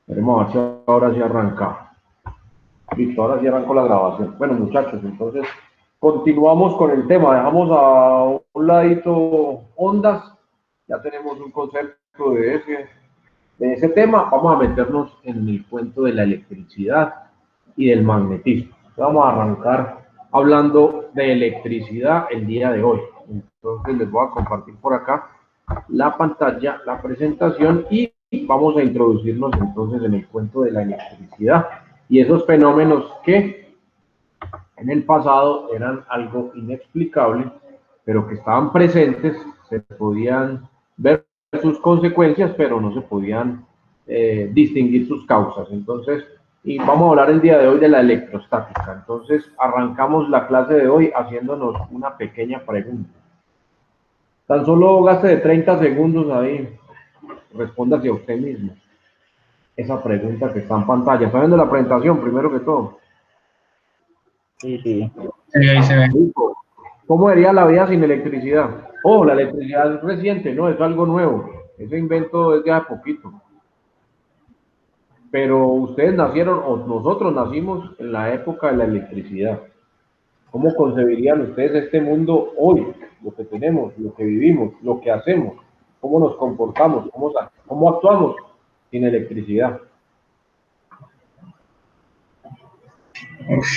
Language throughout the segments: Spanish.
Veremos a ver si ahora sí arranca. Listo, ahora sí arrancó la grabación. Bueno, muchachos, entonces continuamos con el tema. Dejamos a un ladito ondas. Ya tenemos un concepto de ese tema. Vamos a meternos en el cuento de la electricidad y del magnetismo. Vamos a arrancar hablando de electricidad el día de hoy. Entonces les voy a compartir por acá la pantalla, la presentación y vamos a introducirnos entonces en el cuento de la electricidad y esos fenómenos que en el pasado eran algo inexplicable, pero que estaban presentes, se podían ver sus consecuencias, pero no se podían distinguir sus causas. Entonces, y vamos a hablar el día de hoy de la electrostática. Entonces, arrancamos la clase de hoy haciéndonos una pequeña pregunta. Tan solo gaste de 30 segundos ahí, respóndase a usted mismo esa pregunta que está en pantalla. ¿Está viendo la presentación primero que todo? Sí, sí. Sí, ahí se ve. ¿Cómo sería la vida sin electricidad? Oh, la electricidad es reciente, no, es algo nuevo. Ese invento es de hace poquito. Pero ustedes nacieron, o nosotros nacimos en la época de la electricidad. ¿Cómo concebirían ustedes este mundo hoy? Lo que tenemos, lo que vivimos, lo que hacemos, cómo nos comportamos, cómo actuamos sin electricidad. Uf.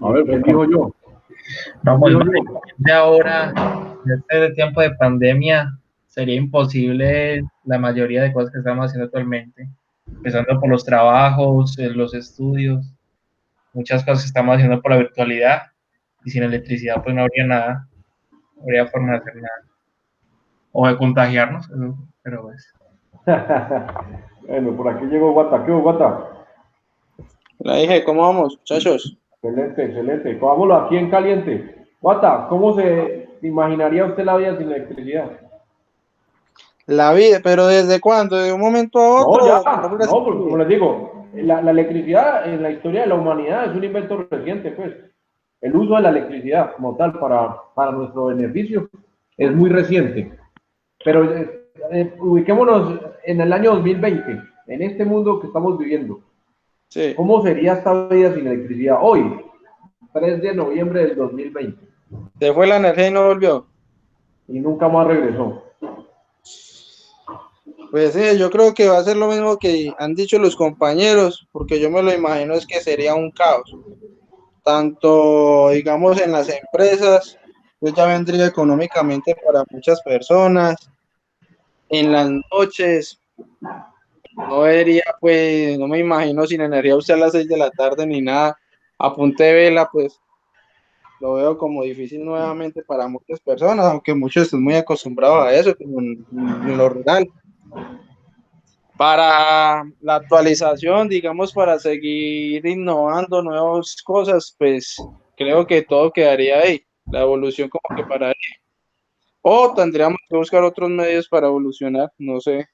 A ver, ¿quién dijo yo? No, ¿Quién pues dijo yo? de ahora, en este tiempo de pandemia, sería imposible la mayoría de cosas que estamos haciendo actualmente, empezando por los trabajos, los estudios, muchas cosas que estamos haciendo por la virtualidad y sin electricidad pues no habría nada, no habría forma de hacer nada, o de contagiarnos, pero pues. Bueno, por aquí llegó Guata. ¿Qué hubo, Guata? La dije, ¿cómo vamos, muchachos? Excelente, excelente. Cogámoslo aquí en caliente. Guata, ¿cómo se imaginaría usted la vida sin electricidad? La vida, pero ¿desde cuándo? ¿De un momento a No, ya, otro? ¿Cómo fuera así? no, pues, como les digo, la electricidad en la historia de la humanidad es un invento reciente, pues. El uso de la electricidad como tal para nuestro beneficio es muy reciente. Pero ubiquémonos en el año 2020, en este mundo que estamos viviendo. Sí. ¿Cómo sería esta vida sin electricidad hoy, 3 de noviembre del 2020? Se fue la energía y no volvió. Y nunca más regresó. Pues sí, yo creo que va a ser lo mismo que han dicho los compañeros, porque yo me lo imagino es que sería un caos. Tanto, digamos, en las empresas, pues ya vendría económicamente para muchas personas. En las noches, no vería, pues, no me imagino sin energía usted a las 6 de la tarde ni nada. A punta de vela, pues lo veo como difícil nuevamente para muchas personas, aunque muchos están muy acostumbrados a eso, como en lo rural. Para la actualización, digamos, para seguir innovando nuevas cosas, pues creo que todo quedaría ahí, la evolución como que pararía. O tendríamos que buscar otros medios para evolucionar, no sé.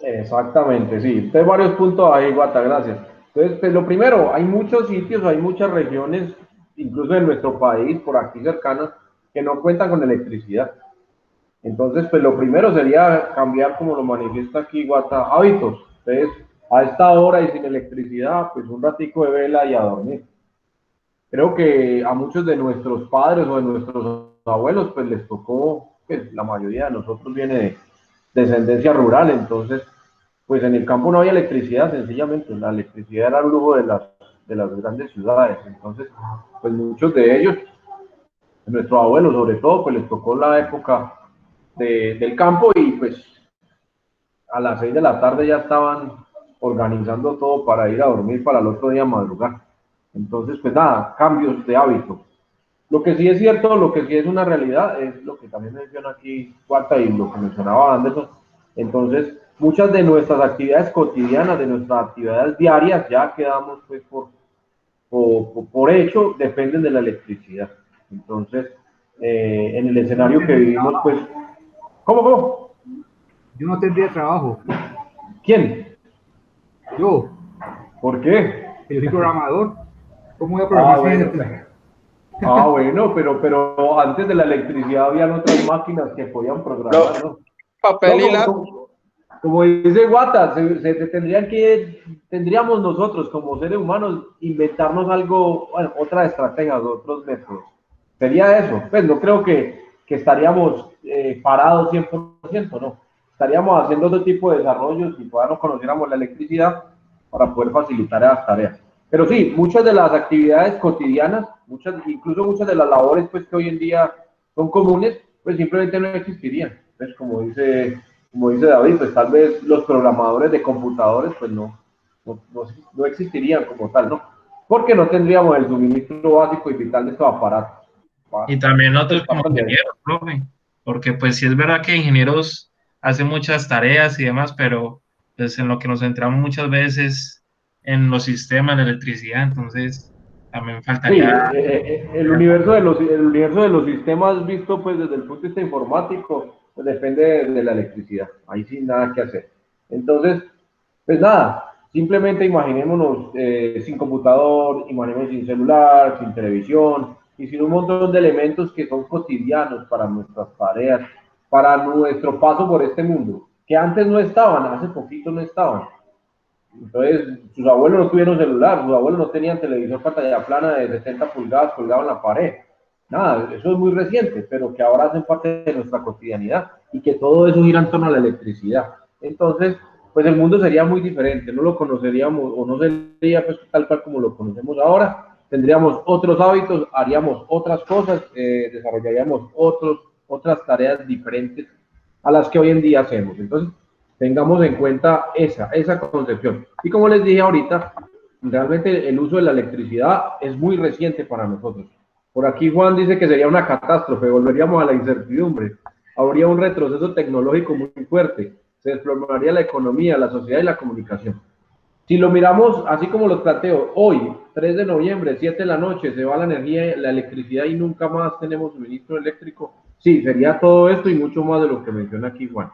Exactamente, sí. Entonces, varios puntos ahí, Guata, gracias. Entonces, pues, lo primero, hay muchos sitios, hay muchas regiones, incluso en nuestro país, por aquí cercanas, que no cuentan con electricidad. Entonces, pues lo primero sería cambiar, como lo manifiesta aquí Guata, hábitos. Entonces, a esta hora y sin electricidad, pues un ratico de vela y a dormir. Creo que a muchos de nuestros padres o de nuestros abuelos, pues les tocó, pues la mayoría de nosotros viene de descendencia rural, entonces, pues en el campo no había electricidad, sencillamente, la electricidad era el lujo de las grandes ciudades, entonces, pues muchos de ellos, nuestros abuelos sobre todo, pues les tocó la época del campo y pues a las 6 de la tarde ya estaban organizando todo para ir a dormir para el otro día madrugar. Entonces, pues nada, cambios de hábito. Lo que sí es cierto, lo que sí es una realidad, es lo que también menciona aquí Cuarta y lo que mencionaba Anderson. Entonces, muchas de nuestras actividades cotidianas, de nuestras actividades diarias, ya quedamos pues por hecho, dependen de la electricidad. Entonces, en el Yo no escenario que tendría vivimos, pues, trabajo. ¿cómo? Yo no tendría trabajo. ¿Quién? Yo, ¿Por qué? que yo soy programador. ¿Cómo voy a Ah, programar sin bueno. electricidad? Bueno, pero antes de la electricidad habían otras máquinas que podían Lo, programar, ¿no? No, papel y lápiz. como dice Guata, tendríamos nosotros como seres humanos inventarnos algo, bueno, otras estrategias, otros métodos. Sería eso. Pues no creo que estaríamos parados 100%, no. Estaríamos haciendo otro tipo de desarrollos y todavía no conociéramos la electricidad para poder facilitar esas tareas. Pero sí, muchas de las actividades cotidianas, incluso muchas de las labores pues, que hoy en día son comunes, pues simplemente no existirían. Entonces, como dice David, pues tal vez los programadores de computadores pues no existirían como tal, ¿no? Porque no tendríamos el suministro básico y vital de estos aparatos. Y también nosotros Pues, como ingenieros, profe, porque pues sí es verdad que ingenieros hacen muchas tareas y demás, pero pues en lo que nos centramos muchas veces en los sistemas de electricidad, entonces también sí, faltaría... el universo de los sistemas visto pues desde el punto de vista informático pues, depende de la electricidad. Ahí sí nada que hacer. Entonces, pues nada, simplemente imaginémonos sin computador, imaginémonos sin celular, sin televisión y sin un montón de elementos que son cotidianos para nuestras tareas, para nuestro paso por este mundo, que antes no estaban, hace poquito no estaban. Entonces, sus abuelos no tuvieron celular, sus abuelos no tenían televisor pantalla plana de 70 pulgadas colgado en la pared. Nada, eso es muy reciente, pero que ahora hacen parte de nuestra cotidianidad y que todo eso gira en torno a la electricidad. Entonces, pues el mundo sería muy diferente, no lo conoceríamos o no sería pues tal cual como lo conocemos ahora. Tendríamos otros hábitos, haríamos otras cosas, desarrollaríamos otras tareas diferentes a las que hoy en día hacemos. Entonces, tengamos en cuenta esa concepción. Y como les dije ahorita, realmente el uso de la electricidad es muy reciente para nosotros. Por aquí Juan dice que sería una catástrofe, volveríamos a la incertidumbre, habría un retroceso tecnológico muy fuerte, se desplomaría la economía, la sociedad y la comunicación. Si lo miramos así como los planteo, hoy, 3 de noviembre, 7 de la noche, se va la energía, la electricidad y nunca más tenemos suministro eléctrico, sí, sería todo esto y mucho más de lo que menciona aquí Juan.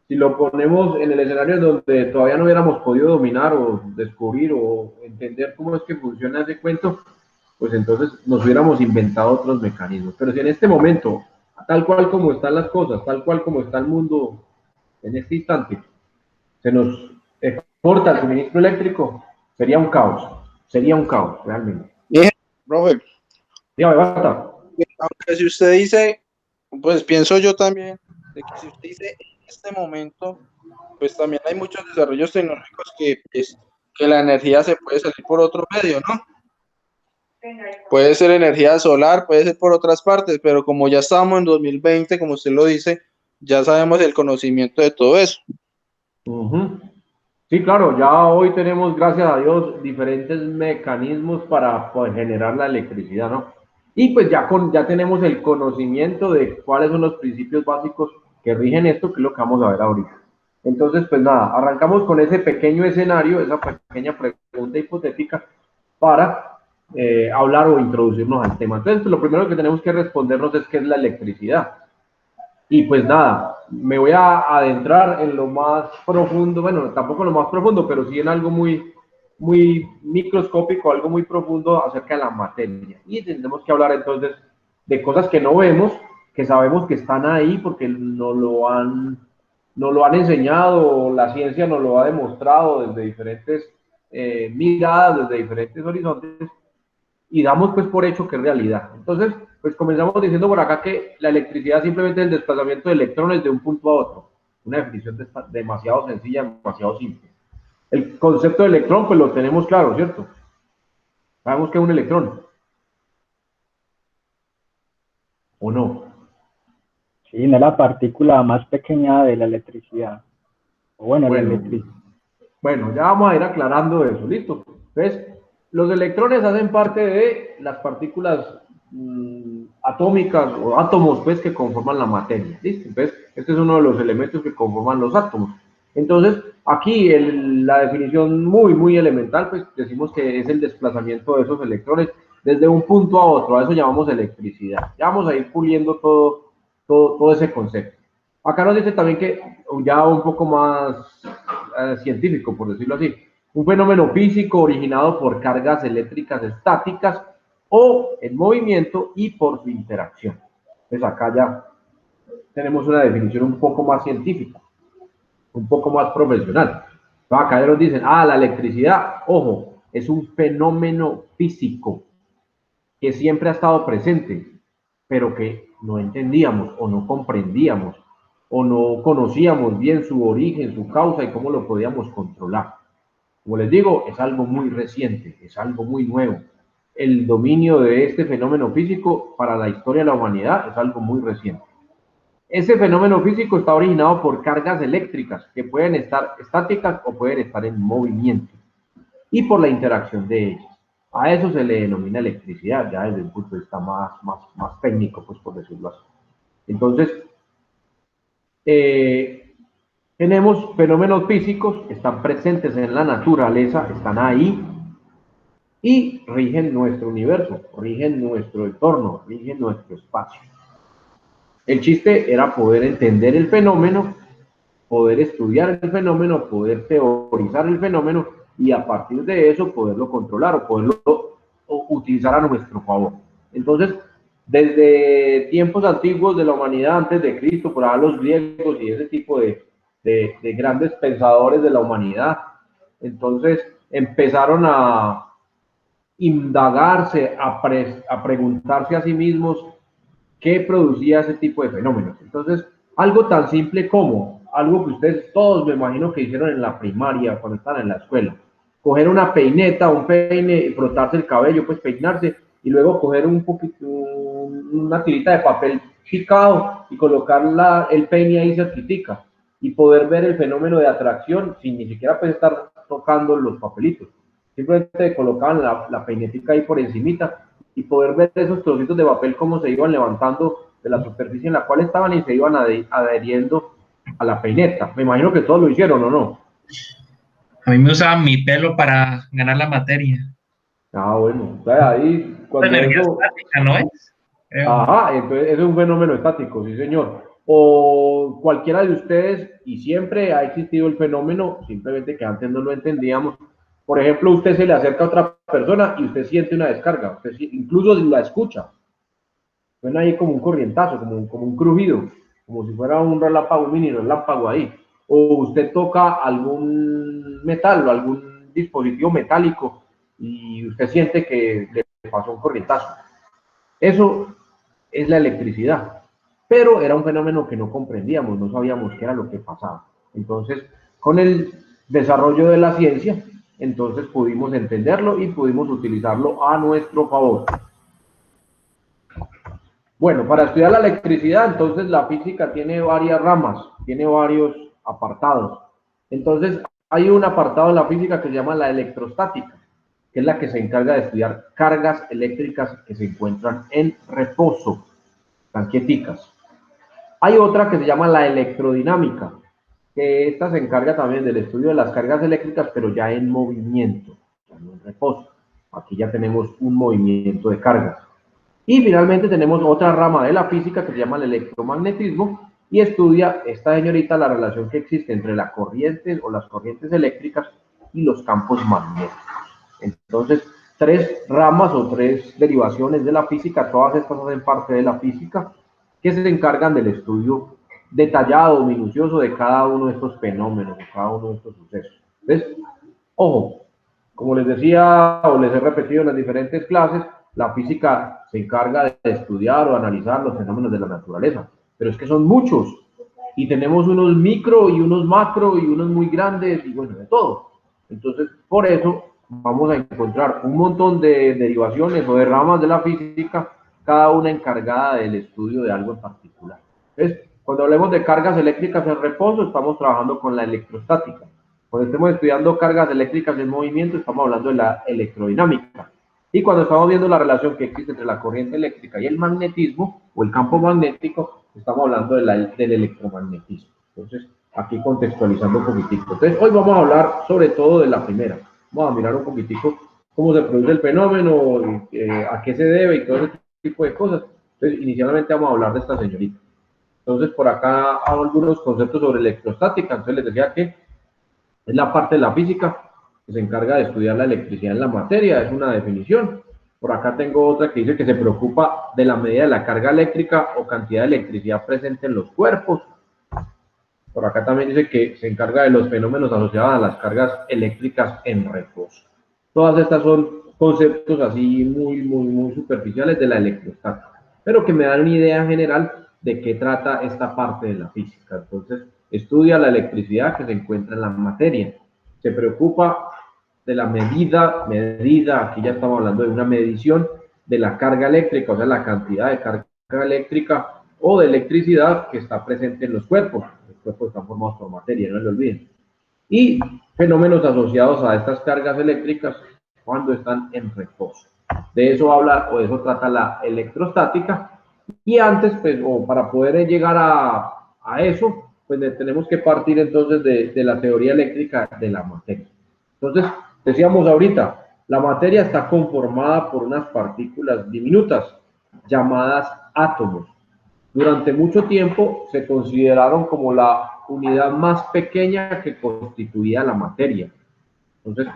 Si lo ponemos en el escenario donde todavía no hubiéramos podido dominar o descubrir o entender cómo es que funciona ese cuento, pues entonces nos hubiéramos inventado otros mecanismos. Pero si en este momento, tal cual como están las cosas, tal cual como está el mundo en este instante, se nos corta el suministro eléctrico, sería un caos realmente. Bien, profe, Dígame, basta. aunque si usted dice, pues pienso yo también, de que si usted dice en este momento, pues también hay muchos desarrollos tecnológicos que, pues, que la energía se puede salir por otro medio, ¿no? Puede ser energía solar, puede ser por otras partes, pero como ya estamos en 2020, como usted lo dice, ya sabemos el conocimiento de todo eso. Uh-huh. Sí, claro, ya hoy tenemos, gracias a Dios, diferentes mecanismos para poder generar la electricidad, ¿no? Y pues ya tenemos el conocimiento de cuáles son los principios básicos que rigen esto, que es lo que vamos a ver ahorita. Entonces, pues nada, arrancamos con ese pequeño escenario, esa pequeña pregunta hipotética para hablar o introducirnos al tema. Entonces, pues, lo primero que tenemos que respondernos es qué es la electricidad. Y pues nada, me voy a adentrar en lo más profundo, bueno, tampoco lo más profundo, pero sí en algo muy microscópico, algo muy profundo acerca de la materia. Y tendremos que hablar entonces de cosas que no vemos, que sabemos que están ahí porque nos lo han enseñado, la ciencia nos lo ha demostrado desde diferentes miradas, desde diferentes horizontes, y damos pues por hecho que es realidad. Entonces, pues comenzamos diciendo por acá que la electricidad simplemente es el desplazamiento de electrones de un punto a otro. Una definición demasiado sencilla, demasiado simple. El concepto de electrón, pues lo tenemos claro, ¿cierto? Sabemos que es un electrón. ¿O no? Sí, no es la partícula más pequeña de la electricidad. O bueno, la electricidad. Bueno, ya vamos a ir aclarando eso, ¿listo? Entonces, los electrones hacen parte de las partículas atómicas o átomos, pues, que conforman la materia, ¿listo? Entonces, este es uno de los elementos que conforman los átomos. Entonces, aquí la definición muy elemental, pues, decimos que es el desplazamiento de esos electrones desde un punto a otro, a eso llamamos electricidad. Ya vamos a ir puliendo todo ese concepto. Acá nos dice también que ya un poco más científico, por decirlo así, un fenómeno físico originado por cargas eléctricas estáticas o en movimiento y por su interacción. Pues acá ya tenemos una definición un poco más científica. un poco más profesional. Acá ellos dicen, la electricidad, ojo, es un fenómeno físico que siempre ha estado presente, pero que no entendíamos o no comprendíamos o no conocíamos bien su origen, su causa y cómo lo podíamos controlar. Como les digo, es algo muy reciente, es algo muy nuevo. El dominio de este fenómeno físico para la historia de la humanidad es algo muy reciente. Ese fenómeno físico está originado por cargas eléctricas que pueden estar estáticas o pueden estar en movimiento y por la interacción de ellas. A eso se le denomina electricidad, ya desde un punto de vista más técnico, pues por decirlo así. Entonces, tenemos fenómenos físicos, están presentes en la naturaleza, están ahí y rigen nuestro universo, rigen nuestro entorno, rigen nuestro espacio. El chiste era poder entender el fenómeno, poder estudiar el fenómeno, poder teorizar el fenómeno y a partir de eso poderlo controlar o poderlo utilizar a nuestro favor. Entonces, desde tiempos antiguos de la humanidad, antes de Cristo, por allá los griegos y ese tipo de grandes pensadores de la humanidad, entonces empezaron a indagarse, a preguntarse a sí mismos qué producía ese tipo de fenómenos. Entonces, algo tan simple como, algo que ustedes todos me imagino que hicieron en la primaria, cuando estaban en la escuela, coger una peineta, un peine, frotarse el cabello, pues peinarse, y luego coger un poquito, una tirita de papel picado y colocar el peine ahí cerquitica, y poder ver el fenómeno de atracción sin ni siquiera pues estar tocando los papelitos. Simplemente colocaban la peinetica ahí por encimita y poder ver esos trocitos de papel cómo se iban levantando de la superficie en la cual estaban y se iban adheriendo a la peineta. Me imagino que todos lo hicieron, ¿o no? A mí me usaban mi pelo para ganar la materia. Bueno, ahí cuando energía eso... estática, ¿no es? Ajá, entonces eso es un fenómeno estático, sí señor. O cualquiera de ustedes, y siempre ha existido el fenómeno, simplemente que antes no lo entendíamos. Por ejemplo, usted se le acerca a otra persona y usted siente una descarga, usted incluso la escucha. Suena ahí como un corrientazo, como un crujido, como si fuera un relámpago, un mini relámpago ahí. O usted toca algún metal o algún dispositivo metálico y usted siente que le pasó un corrientazo. Eso es la electricidad, pero era un fenómeno que no comprendíamos, no sabíamos qué era lo que pasaba. Entonces, con el desarrollo de la ciencia, entonces pudimos entenderlo y pudimos utilizarlo a nuestro favor. Bueno, para estudiar la electricidad, entonces la física tiene varias ramas, tiene varios apartados. Entonces, hay un apartado en la física que se llama la electrostática, que es la que se encarga de estudiar cargas eléctricas que se encuentran en reposo, están quieticas. Hay otra que se llama la electrodinámica, que esta se encarga también del estudio de las cargas eléctricas, pero ya en movimiento, ya no en reposo. Aquí ya tenemos un movimiento de cargas. Y finalmente tenemos otra rama de la física que se llama el electromagnetismo y estudia esta señorita la relación que existe entre la corriente o las corrientes eléctricas y los campos magnéticos. Entonces, tres ramas o tres derivaciones de la física, todas estas hacen parte de la física, que se encargan del estudio detallado, minucioso de cada uno de estos fenómenos, de cada uno de estos sucesos. Entonces, ojo, como les decía o les he repetido en las diferentes clases, la física se encarga de estudiar o analizar los fenómenos de la naturaleza, pero es que son muchos y tenemos unos micro y unos macro y unos muy grandes y bueno, de todo. Entonces, por eso vamos a encontrar un montón de derivaciones o de ramas de la física, cada una encargada del estudio de algo en particular. Entonces, cuando hablemos de cargas eléctricas en reposo, estamos trabajando con la electrostática. Cuando estemos estudiando cargas eléctricas en movimiento, estamos hablando de la electrodinámica. Y cuando estamos viendo la relación que existe entre la corriente eléctrica y el magnetismo, o el campo magnético, estamos hablando del electromagnetismo. Entonces, aquí contextualizando un poquitico. Entonces, hoy vamos a hablar sobre todo de la primera. Vamos a mirar un poquitico cómo se produce el fenómeno, a qué se debe y todo ese tipo de cosas. Entonces, inicialmente vamos a hablar de esta señorita. Entonces, por acá hago algunos conceptos sobre electrostática. Entonces, les decía que es la parte de la física que se encarga de estudiar la electricidad en la materia, es una definición. Por acá tengo otra que dice que se preocupa de la medida de la carga eléctrica o cantidad de electricidad presente en los cuerpos. Por acá también dice que se encarga de los fenómenos asociados a las cargas eléctricas en reposo. Todas estas son conceptos así muy superficiales de la electrostática, pero que me dan una idea general de qué trata esta parte de la física. Entonces, estudia la electricidad que se encuentra en la materia. Se preocupa de la medida, aquí ya estamos hablando de una medición de la carga eléctrica, o sea, la cantidad de carga eléctrica o de electricidad que está presente en los cuerpos. Los cuerpos están formados por materia, no lo olviden. Y fenómenos asociados a estas cargas eléctricas cuando están en reposo. De eso habla o de eso trata la electrostática. Y antes, pues, o para poder llegar a eso, pues tenemos que partir entonces de la teoría eléctrica de la materia. Entonces, decíamos ahorita, la materia está conformada por unas partículas diminutas llamadas átomos. Durante mucho tiempo se consideraron como la unidad más pequeña que constituía la materia. Entonces,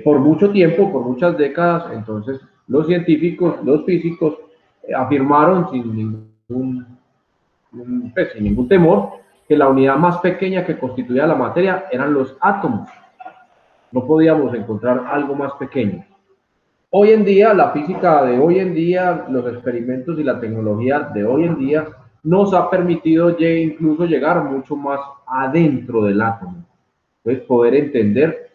por mucho tiempo, por muchas décadas, entonces los científicos, los físicos, afirmaron sin ningún temor que la unidad más pequeña que constituía la materia eran los átomos. No podíamos encontrar algo más pequeño. Hoy en día, la física de hoy en día, los experimentos y la tecnología de hoy en día nos ha permitido incluso llegar mucho más adentro del átomo. Entonces, poder entender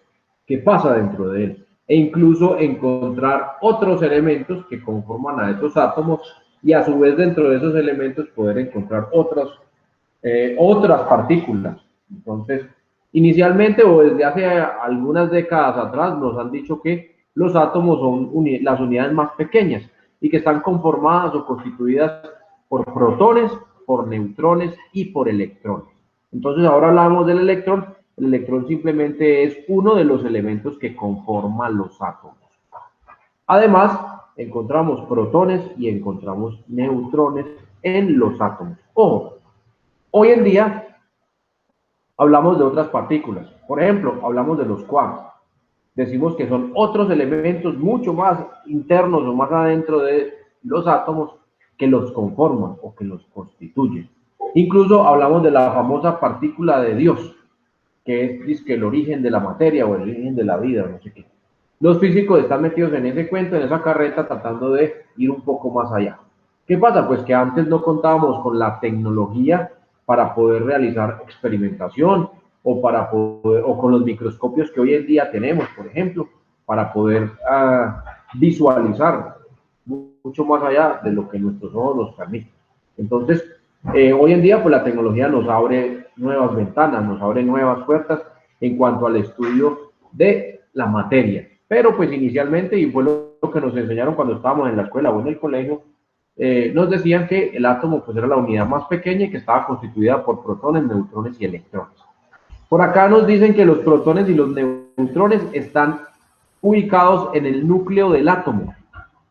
qué pasa dentro de él e incluso encontrar otros elementos que conforman a esos átomos y a su vez dentro de esos elementos poder encontrar otras partículas. Entonces, inicialmente o desde hace algunas décadas atrás nos han dicho que los átomos son las unidades más pequeñas y que están conformadas o constituidas por protones, por neutrones y por electrones. Entonces ahora hablamos del electrón. El electrón simplemente es uno de los elementos que conforman los átomos. Además, encontramos protones y encontramos neutrones en los átomos. Ojo, hoy en día hablamos de otras partículas. Por ejemplo, hablamos de los quarks. Decimos que son otros elementos mucho más internos o más adentro de los átomos que los conforman o que los constituyen. Incluso hablamos de la famosa partícula de Dios, que es el origen de la materia o el origen de la vida, no sé qué. Los físicos están metidos en ese cuento, en esa carreta, tratando de ir un poco más allá. ¿Qué pasa? Pues que antes no contábamos con la tecnología para poder realizar experimentación o con los microscopios que hoy en día tenemos, por ejemplo, para poder visualizar mucho más allá de lo que nuestros ojos nos permiten. Entonces, hoy en día, pues la tecnología nos abre nuevas ventanas, nos abre nuevas puertas en cuanto al estudio de la materia. Pero pues inicialmente, y fue lo que nos enseñaron cuando estábamos en la escuela o en el colegio, nos decían que el átomo pues era la unidad más pequeña y que estaba constituida por protones, neutrones y electrones. Por acá nos dicen que los protones y los neutrones están ubicados en el núcleo del átomo.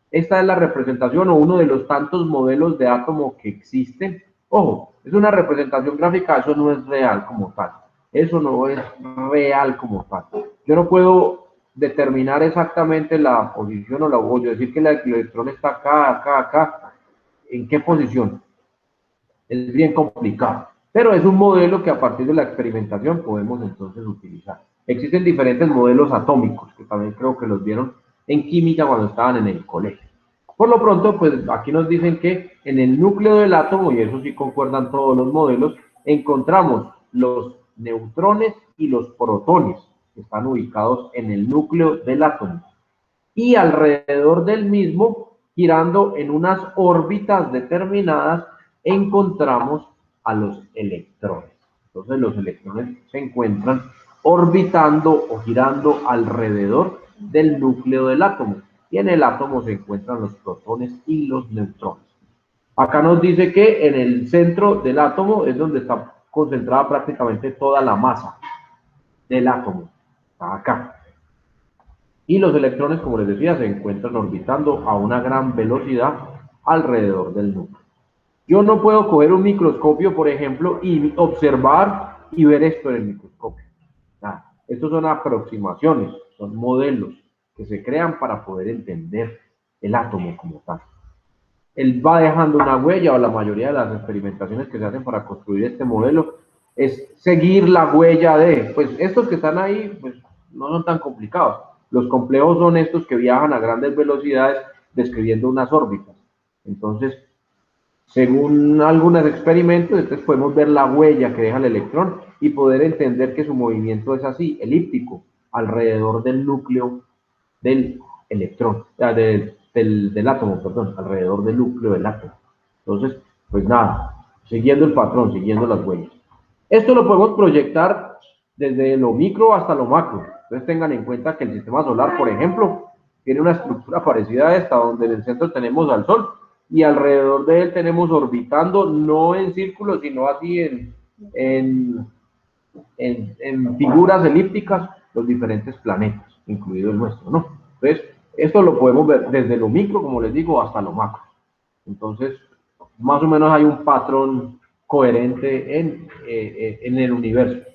Esta es la representación o uno de los tantos modelos de átomo que existen. Ojo, es una representación gráfica, eso no es real como tal. Eso no es real como tal. Yo no puedo determinar exactamente la posición o la voy a decir que el electrón está acá. ¿En qué posición? Es bien complicado. Pero es un modelo que a partir de la experimentación podemos entonces utilizar. Existen diferentes modelos atómicos, que también creo que los vieron en química cuando estaban en el colegio. Por lo pronto, pues aquí nos dicen que en el núcleo del átomo, y eso sí concuerdan todos los modelos, encontramos los neutrones y los protones, que están ubicados en el núcleo del átomo. Y alrededor del mismo, girando en unas órbitas determinadas, encontramos a los electrones. Entonces los electrones se encuentran orbitando o girando alrededor del núcleo del átomo. Y en el átomo se encuentran los protones y los neutrones. Acá nos dice que en el centro del átomo es donde está concentrada prácticamente toda la masa del átomo. Está acá. Y los electrones, como les decía, se encuentran orbitando a una gran velocidad alrededor del núcleo. Yo no puedo coger un microscopio, por ejemplo, y observar y ver esto en el microscopio. Estos son aproximaciones, son modelos que se crean para poder entender el átomo como tal. Él va dejando una huella, o la mayoría de las experimentaciones que se hacen para construir este modelo es seguir la huella de, pues estos que están ahí, pues no son tan complicados. Los complejos son estos que viajan a grandes velocidades describiendo unas órbitas. Entonces, según algunos experimentos, entonces podemos ver la huella que deja el electrón y poder entender que su movimiento es así, elíptico, alrededor del núcleo del electrón, del átomo, perdón, alrededor del núcleo del átomo. Entonces, pues nada, siguiendo el patrón, siguiendo las huellas. Esto lo podemos proyectar desde lo micro hasta lo macro. Entonces tengan en cuenta que el sistema solar, por ejemplo, tiene una estructura parecida a esta, donde en el centro tenemos al Sol y alrededor de él tenemos orbitando, no en círculos, sino así en figuras elípticas, los diferentes planetas, incluido el nuestro, ¿no? Entonces, esto lo podemos ver desde lo micro, como les digo, hasta lo macro. Entonces, más o menos hay un patrón coherente en el universo.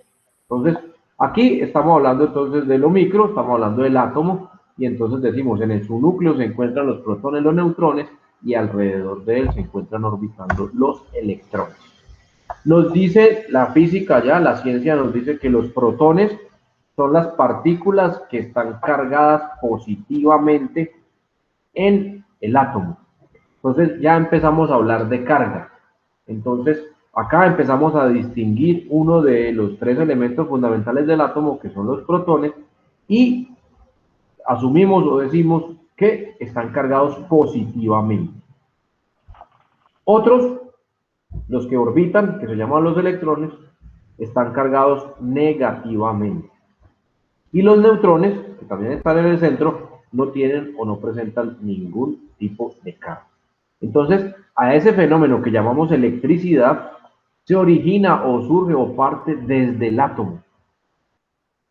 Entonces, aquí estamos hablando entonces de lo micro, estamos hablando del átomo, y entonces decimos, en su núcleo se encuentran los protones, los neutrones, y alrededor de él se encuentran orbitando los electrones. Nos dice la física ya, la ciencia nos dice que los protones son las partículas que están cargadas positivamente en el átomo. Entonces ya empezamos a hablar de carga. Entonces acá empezamos a distinguir uno de los tres elementos fundamentales del átomo, que son los protones, y asumimos o decimos que están cargados positivamente. Otros, los que orbitan, que se llaman los electrones, están cargados negativamente. Y los neutrones, que también están en el centro, no tienen o no presentan ningún tipo de carga. Entonces, a ese fenómeno que llamamos electricidad, se origina o surge o parte desde el átomo,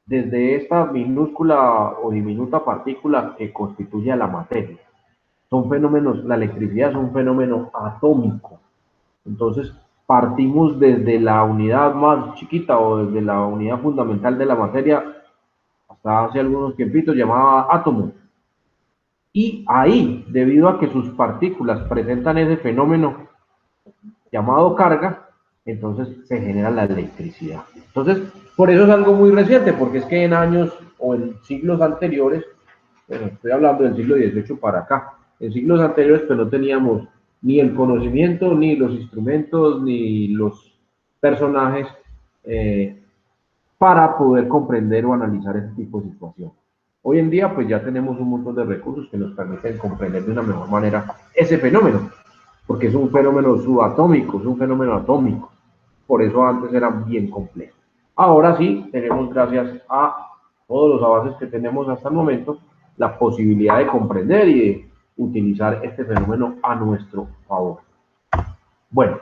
desde esta minúscula o diminuta partícula que constituye a la materia. Son fenómenos, la electricidad es un fenómeno atómico. Entonces, partimos desde la unidad más chiquita o desde la unidad fundamental de la materia, hasta hace algunos tiempitos llamaba átomo. Y ahí, debido a que sus partículas presentan ese fenómeno llamado carga, entonces se genera la electricidad. Entonces, por eso es algo muy reciente, porque es que en años o en siglos anteriores, bueno, estoy hablando del siglo XVIII para acá, en siglos anteriores pues no teníamos ni el conocimiento, ni los instrumentos, ni los personajes para poder comprender o analizar ese tipo de situación. Hoy en día pues ya tenemos un montón de recursos que nos permiten comprender de una mejor manera ese fenómeno, porque es un fenómeno subatómico, es un fenómeno atómico, por eso antes era bien complejo. Ahora sí, tenemos, gracias a todos los avances que tenemos hasta el momento, la posibilidad de comprender y de utilizar este fenómeno a nuestro favor. Bueno,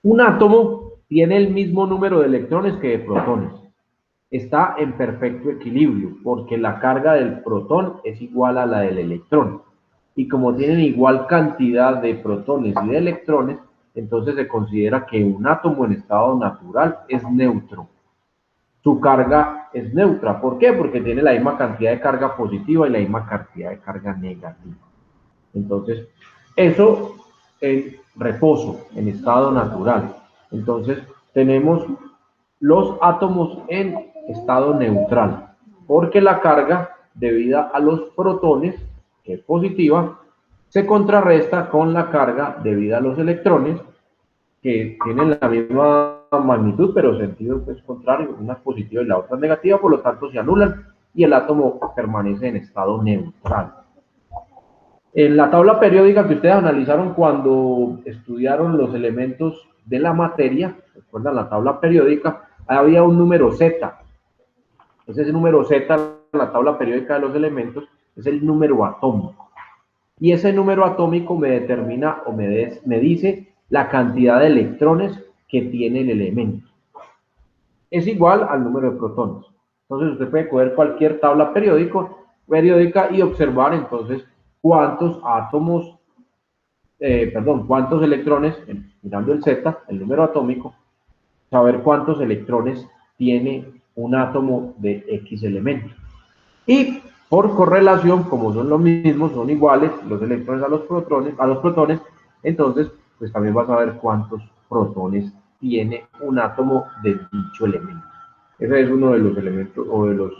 un átomo tiene el mismo número de electrones que de protones. Está en perfecto equilibrio, porque la carga del protón es igual a la del electrón. Y como tienen igual cantidad de protones y de electrones, entonces se considera que un átomo en estado natural es neutro. Su carga es neutra. ¿Por qué? Porque tiene la misma cantidad de carga positiva y la misma cantidad de carga negativa. Entonces, eso en reposo, en estado natural. Entonces, tenemos los átomos en estado neutral, porque la carga debida a los protones, que es positiva, se contrarresta con la carga debida a los electrones, que tienen la misma magnitud, pero sentido pues contrario, una es positiva y la otra es negativa, por lo tanto se anulan y el átomo permanece en estado neutral. En la tabla periódica que ustedes analizaron cuando estudiaron los elementos de la materia, recuerdan la tabla periódica, había un número Z. Ese número Z en la tabla periódica de los elementos es el número atómico. Y ese número atómico me determina o me dice la cantidad de electrones que tiene el elemento. Es igual al número de protones. Entonces usted puede coger cualquier tabla periódica y observar entonces cuántos átomos, cuántos electrones, mirando el Z, el número atómico, saber cuántos electrones tiene un átomo de X elemento. Y por correlación, como son los mismos, son iguales los electrones a los protones, entonces pues también vas a ver cuántos protones tiene un átomo de dicho elemento. Ese es uno de los elementos o de los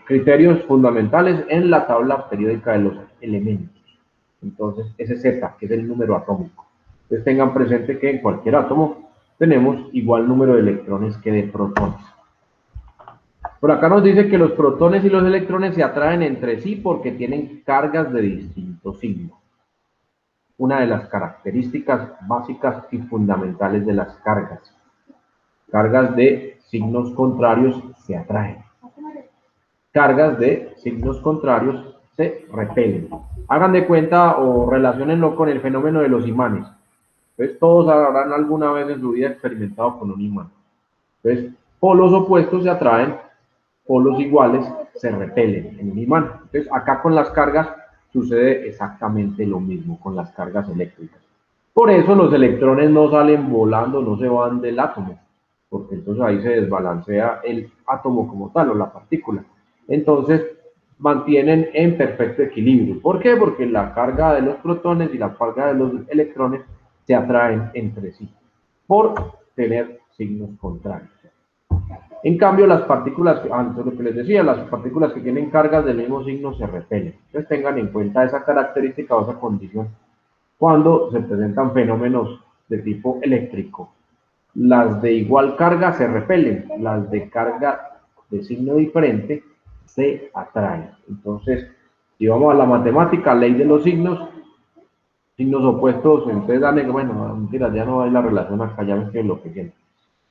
criterios fundamentales en la tabla periódica de los elementos. Entonces, ese Z, que es el número atómico. Entonces, tengan presente que en cualquier átomo tenemos igual número de electrones que de protones. Por acá nos dice que los protones y los electrones se atraen entre sí porque tienen cargas de distinto signo. Una de las características básicas y fundamentales de las cargas. Cargas de signos contrarios se atraen. Cargas de signos contrarios se repelen. Hagan de cuenta o relaciónenlo con el fenómeno de los imanes. Entonces, todos habrán alguna vez en su vida experimentado con un imán. Entonces, polos opuestos se atraen, polos iguales se repelen en un imán. Entonces, acá con las cargas sucede exactamente lo mismo con las cargas eléctricas. Por eso los electrones no salen volando, no se van del átomo, porque entonces ahí se desbalancea el átomo como tal o la partícula. Entonces, mantienen en perfecto equilibrio. ¿Por qué? Porque la carga de los protones y la carga de los electrones se atraen entre sí por tener signos contrarios. En cambio, las partículas, antes lo que les decía, las partículas que tienen cargas del mismo signo se repelen. Entonces tengan en cuenta esa característica o esa condición cuando se presentan fenómenos de tipo eléctrico. Las de igual carga se repelen, las de carga de signo diferente se atraen. Entonces, si vamos a la matemática, ley de los signos opuestos, entonces dale, bueno, mentira, ya no hay la relación acá, ya ven que lo que tiene.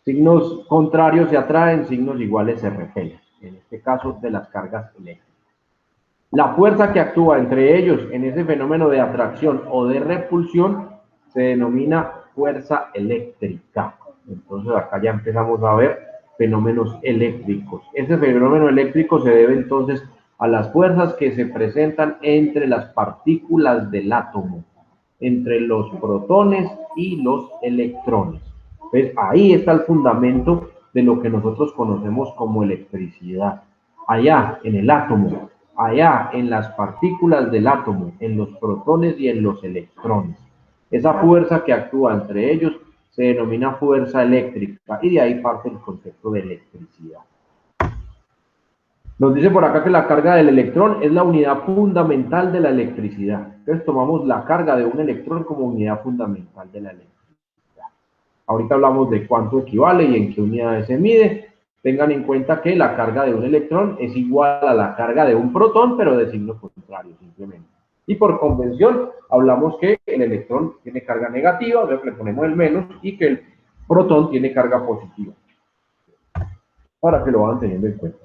Signos contrarios se atraen, signos iguales se repelen, en este caso de las cargas eléctricas. La fuerza que actúa entre ellos en ese fenómeno de atracción o de repulsión se denomina fuerza eléctrica. Entonces acá ya empezamos a ver fenómenos eléctricos. Ese fenómeno eléctrico se debe entonces a las fuerzas que se presentan entre las partículas del átomo, entre los protones y los electrones. Pues ahí está el fundamento de lo que nosotros conocemos como electricidad. Allá en el átomo, allá en las partículas del átomo, en los protones y en los electrones. Esa fuerza que actúa entre ellos se denomina fuerza eléctrica y de ahí parte el concepto de electricidad. Nos dice por acá que la carga del electrón es la unidad fundamental de la electricidad. Entonces tomamos la carga de un electrón como unidad fundamental de la electricidad. Ahorita hablamos de cuánto equivale y en qué unidades se mide. Tengan en cuenta que la carga de un electrón es igual a la carga de un protón, pero de signo contrario simplemente. Y por convención hablamos que el electrón tiene carga negativa, luego le ponemos el menos, y que el protón tiene carga positiva. Para que lo vayan teniendo en cuenta.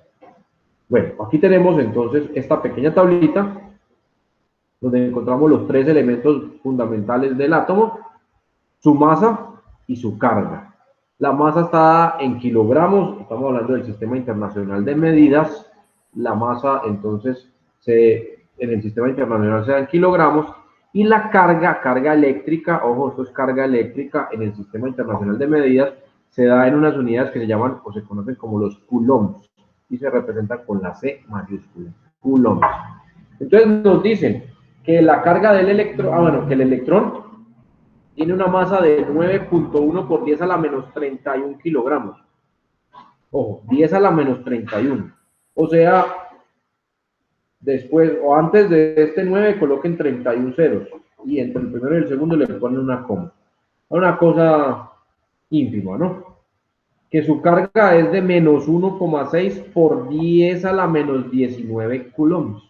Bueno, aquí tenemos entonces esta pequeña tablita donde encontramos los tres elementos fundamentales del átomo, su masa y su carga. La masa está en kilogramos, estamos hablando del Sistema Internacional de Medidas. La masa entonces en el Sistema Internacional se da en kilogramos y la carga eléctrica, ojo, esto es carga eléctrica en el Sistema Internacional de Medidas, se da en unas unidades que se llaman o se conocen como los coulombs y se representan con la C mayúscula, coulombs. Entonces nos dicen que la carga del electrón, que el electrón tiene una masa de 9.1 por 10 a la menos 31 kilogramos. Ojo, 10 a la menos 31. O sea, después o antes de este 9 coloquen 31 ceros. Y entre el primero y el segundo le ponen una coma. Una cosa ínfima, ¿no? Que su carga es de menos 1,6 por 10 a la menos 19 coulombs.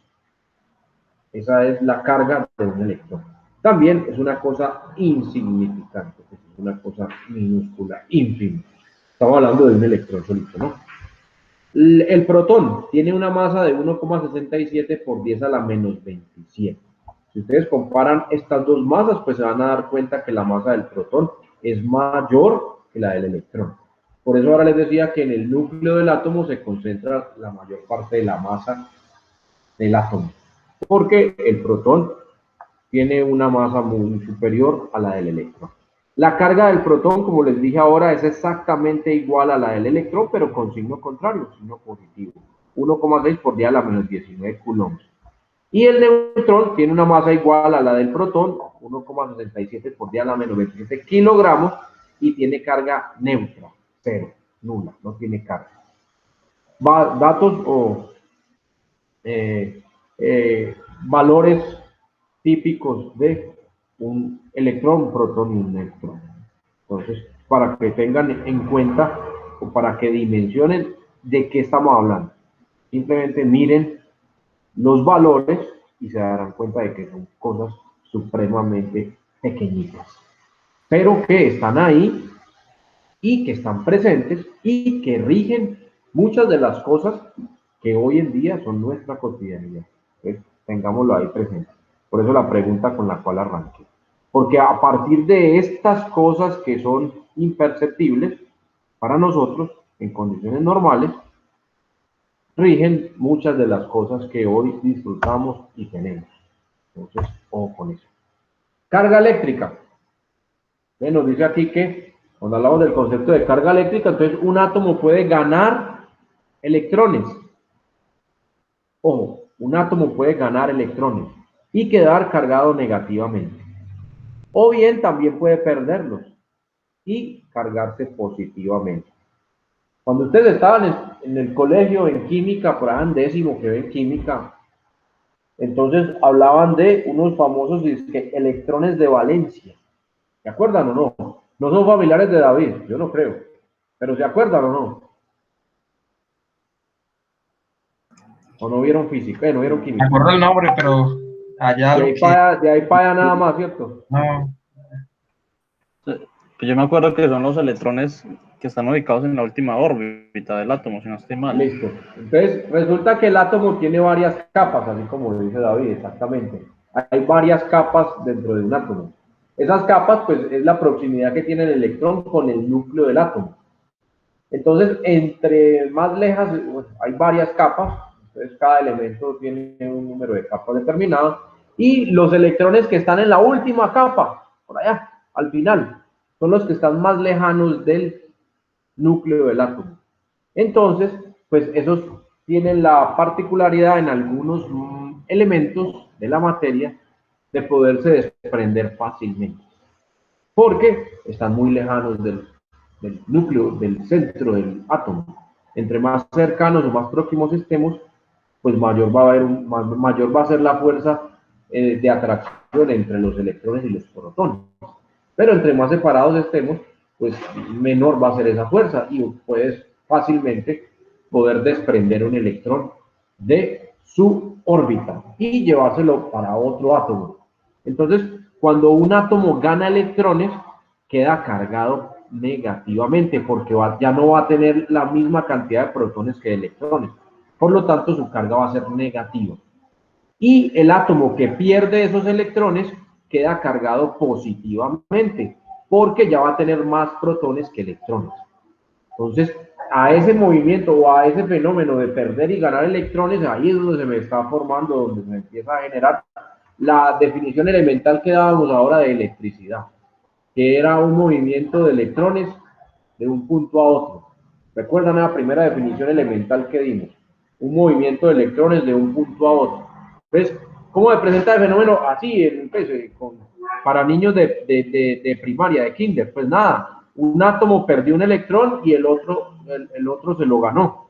Esa es la carga de un electrón. También es una cosa insignificante, es una cosa minúscula, ínfima. Estamos hablando de un electrón solito, ¿no? El protón tiene una masa de 1,67 por 10 a la menos 27. Si ustedes comparan estas dos masas, pues se van a dar cuenta que la masa del protón es mayor que la del electrón. Por eso ahora les decía que en el núcleo del átomo se concentra la mayor parte de la masa del átomo, porque el protón tiene una masa muy superior a la del electrón. La carga del protón, como les dije ahora, es exactamente igual a la del electrón, pero con signo contrario, signo positivo. 1,6 por 10 a la menos 19 coulombs. Y el neutrón tiene una masa igual a la del protón, 1,67 por 10 a la menos 27 kilogramos, y tiene carga neutra, cero, nula, no tiene carga. Datos o valores típicos de un electrón, un protón y un neutrón. Entonces, para que tengan en cuenta o para que dimensionen de qué estamos hablando. Simplemente miren los valores y se darán cuenta de que son cosas supremamente pequeñitas, pero que están ahí y que están presentes y que rigen muchas de las cosas que hoy en día son nuestra cotidianidad. Entonces, tengámoslo ahí presente. Por eso la pregunta con la cual arranqué. Porque a partir de estas cosas que son imperceptibles para nosotros, en condiciones normales, rigen muchas de las cosas que hoy disfrutamos y tenemos. Entonces, ojo con eso. Carga eléctrica. Nos dice aquí que cuando hablamos del concepto de carga eléctrica, entonces un átomo puede ganar electrones. Ojo, un átomo puede ganar electrones y quedar cargado negativamente. O bien también puede perderlos y cargarse positivamente. Cuando ustedes estaban en el colegio, en química, por ahí en décimo que ven química, entonces hablaban de unos famosos electrones de valencia. ¿Se acuerdan o no? No son familiares de David, yo no creo. Pero ¿se acuerdan o no? ¿O no vieron física? No vieron química. Me acuerdo el nombre, pero allá de ahí para allá nada más, ¿cierto? no. Pues yo me acuerdo que son los electrones que están ubicados en la última órbita del átomo, si no estoy mal. Listo. Entonces, resulta que el átomo tiene varias capas, así como lo dice David, exactamente. Hay varias capas dentro de un átomo. Esas capas, pues, es la proximidad que tiene el electrón con el núcleo del átomo. Entonces, entre más lejas, bueno, hay varias capas, entonces cada elemento tiene un número de capas determinado, y los electrones que están en la última capa, por allá, al final, son los que están más lejanos del núcleo del átomo. Entonces, pues esos tienen la particularidad en algunos elementos de la materia de poderse desprender fácilmente, porque están muy lejanos del núcleo, del centro del átomo. Entre más cercanos o más próximos estemos, pues mayor va a ser la fuerza de atracción entre los electrones y los protones. Pero entre más separados estemos, pues menor va a ser esa fuerza y puedes fácilmente poder desprender un electrón de su órbita y llevárselo para otro átomo. Entonces, cuando un átomo gana electrones, queda cargado negativamente porque ya no va a tener la misma cantidad de protones que de electrones. Por lo tanto, su carga va a ser negativa. Y el átomo que pierde esos electrones queda cargado positivamente porque ya va a tener más protones que electrones. Entonces, a ese movimiento o a ese fenómeno de perder y ganar electrones, ahí es donde se me está formando, donde se me empieza a generar la definición elemental que dábamos ahora de electricidad, que era un movimiento de electrones de un punto a otro. ¿Recuerdan la primera definición elemental que dimos? Un movimiento de electrones de un punto a otro. ¿Ves? ¿Cómo se presenta el fenómeno? Así, para niños de primaria, de kinder. Pues nada, un átomo perdió un electrón y el otro se lo ganó.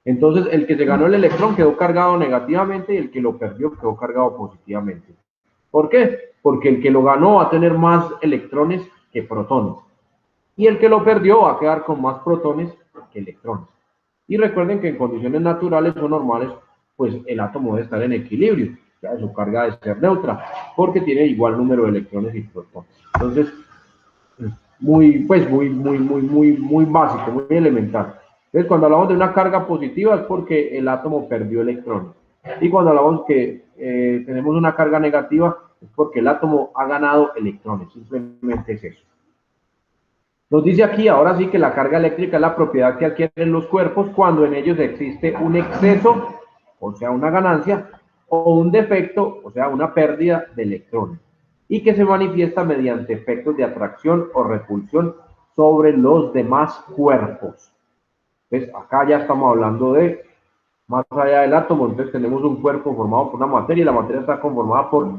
Entonces, el que se ganó el electrón quedó cargado negativamente y el que lo perdió quedó cargado positivamente. ¿Por qué? Porque el que lo ganó va a tener más electrones que protones. Y el que lo perdió va a quedar con más protones que electrones. Y recuerden que en condiciones naturales o normales, pues el átomo debe estar en equilibrio. Ya su carga debe ser neutra, porque tiene igual número de electrones y protones. Entonces, muy básico, muy elemental. Entonces, cuando hablamos de una carga positiva es porque el átomo perdió electrones. Y cuando hablamos que tenemos una carga negativa es porque el átomo ha ganado electrones. Simplemente es eso. Nos dice aquí, ahora sí, que la carga eléctrica es la propiedad que adquieren los cuerpos cuando en ellos existe un exceso, o sea, una ganancia, o un defecto, o sea, una pérdida de electrones, y que se manifiesta mediante efectos de atracción o repulsión sobre los demás cuerpos. Entonces, acá ya estamos hablando de más allá del átomo. Entonces tenemos un cuerpo formado por una materia y la materia está conformada por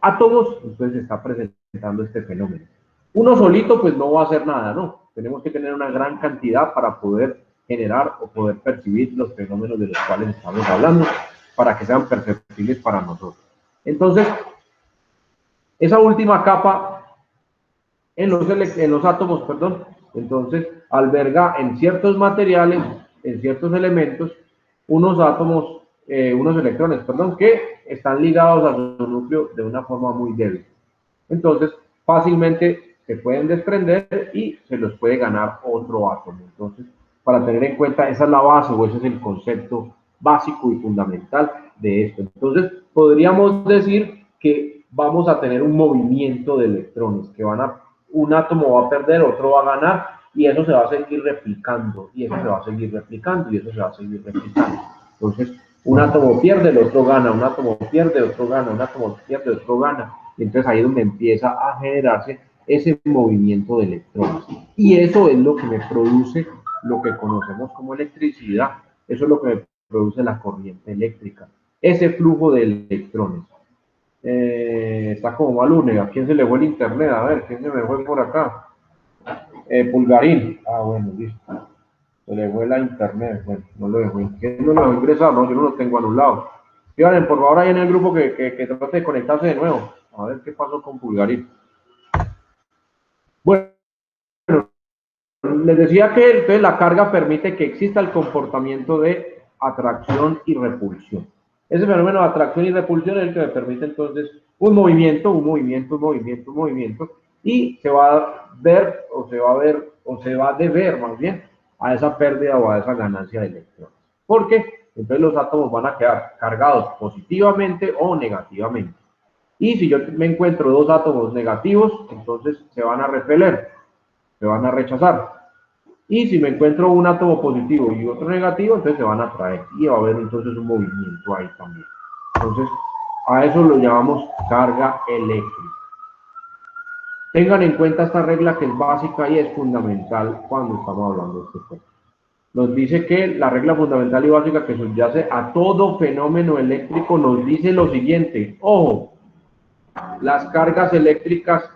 átomos, entonces se está presentando este fenómeno. Uno solito pues no va a hacer nada, ¿no? Tenemos que tener una gran cantidad para poder generar o poder percibir los fenómenos de los cuales estamos hablando, para que sean perceptibles para nosotros. Entonces, esa última capa en los átomos, perdón, entonces alberga en ciertos materiales, en ciertos elementos, unos átomos, unos electrones, perdón, que están ligados a su núcleo de una forma muy débil. Entonces, fácilmente se pueden desprender y se los puede ganar otro átomo. Entonces, para tener en cuenta, esa es la base o ese es el concepto básico y fundamental de esto. Entonces, podríamos decir que vamos a tener un movimiento de electrones, que un átomo va a perder, otro va a ganar, y eso se va a seguir replicando, y eso se va a seguir replicando, y eso se va a seguir replicando. Entonces, un átomo pierde, el otro gana, un átomo pierde, otro gana, un átomo pierde, otro gana. Y entonces ahí es donde empieza a generarse ese movimiento de electrones. Y eso es lo que me produce lo que conocemos como electricidad. Eso es lo que me produce la corriente eléctrica. Ese flujo de electrones. Está como Malune. ¿A quién se le fue el internet? A ver, ¿quién se me fue por acá? Pulgarín. Ah, bueno, listo. Se le fue la internet. Bueno, no lo dejó. ¿Quién no lo dejó ingresar? No, yo no lo tengo anulado. Fíjense, por favor, ahí en el grupo que trate de conectarse de nuevo. A ver qué pasó con Pulgarín. Bueno, les decía que entonces la carga permite que exista el comportamiento de atracción y repulsión. Ese fenómeno de atracción y repulsión es el que me permite entonces un movimiento, y se va a ver, o se va a deber más bien a esa pérdida o a esa ganancia de electrones. ¿Por qué? Entonces los átomos van a quedar cargados positivamente o negativamente. Y si yo me encuentro dos átomos negativos, entonces se van a repeler, se van a rechazar. Y si me encuentro un átomo positivo y otro negativo, entonces se van a atraer. Y va a haber entonces un movimiento ahí también. Entonces, a eso lo llamamos carga eléctrica. Tengan en cuenta esta regla que es básica y es fundamental cuando estamos hablando de este tema. Nos dice que la regla fundamental y básica que subyace a todo fenómeno eléctrico nos dice lo siguiente. Ojo, las cargas eléctricas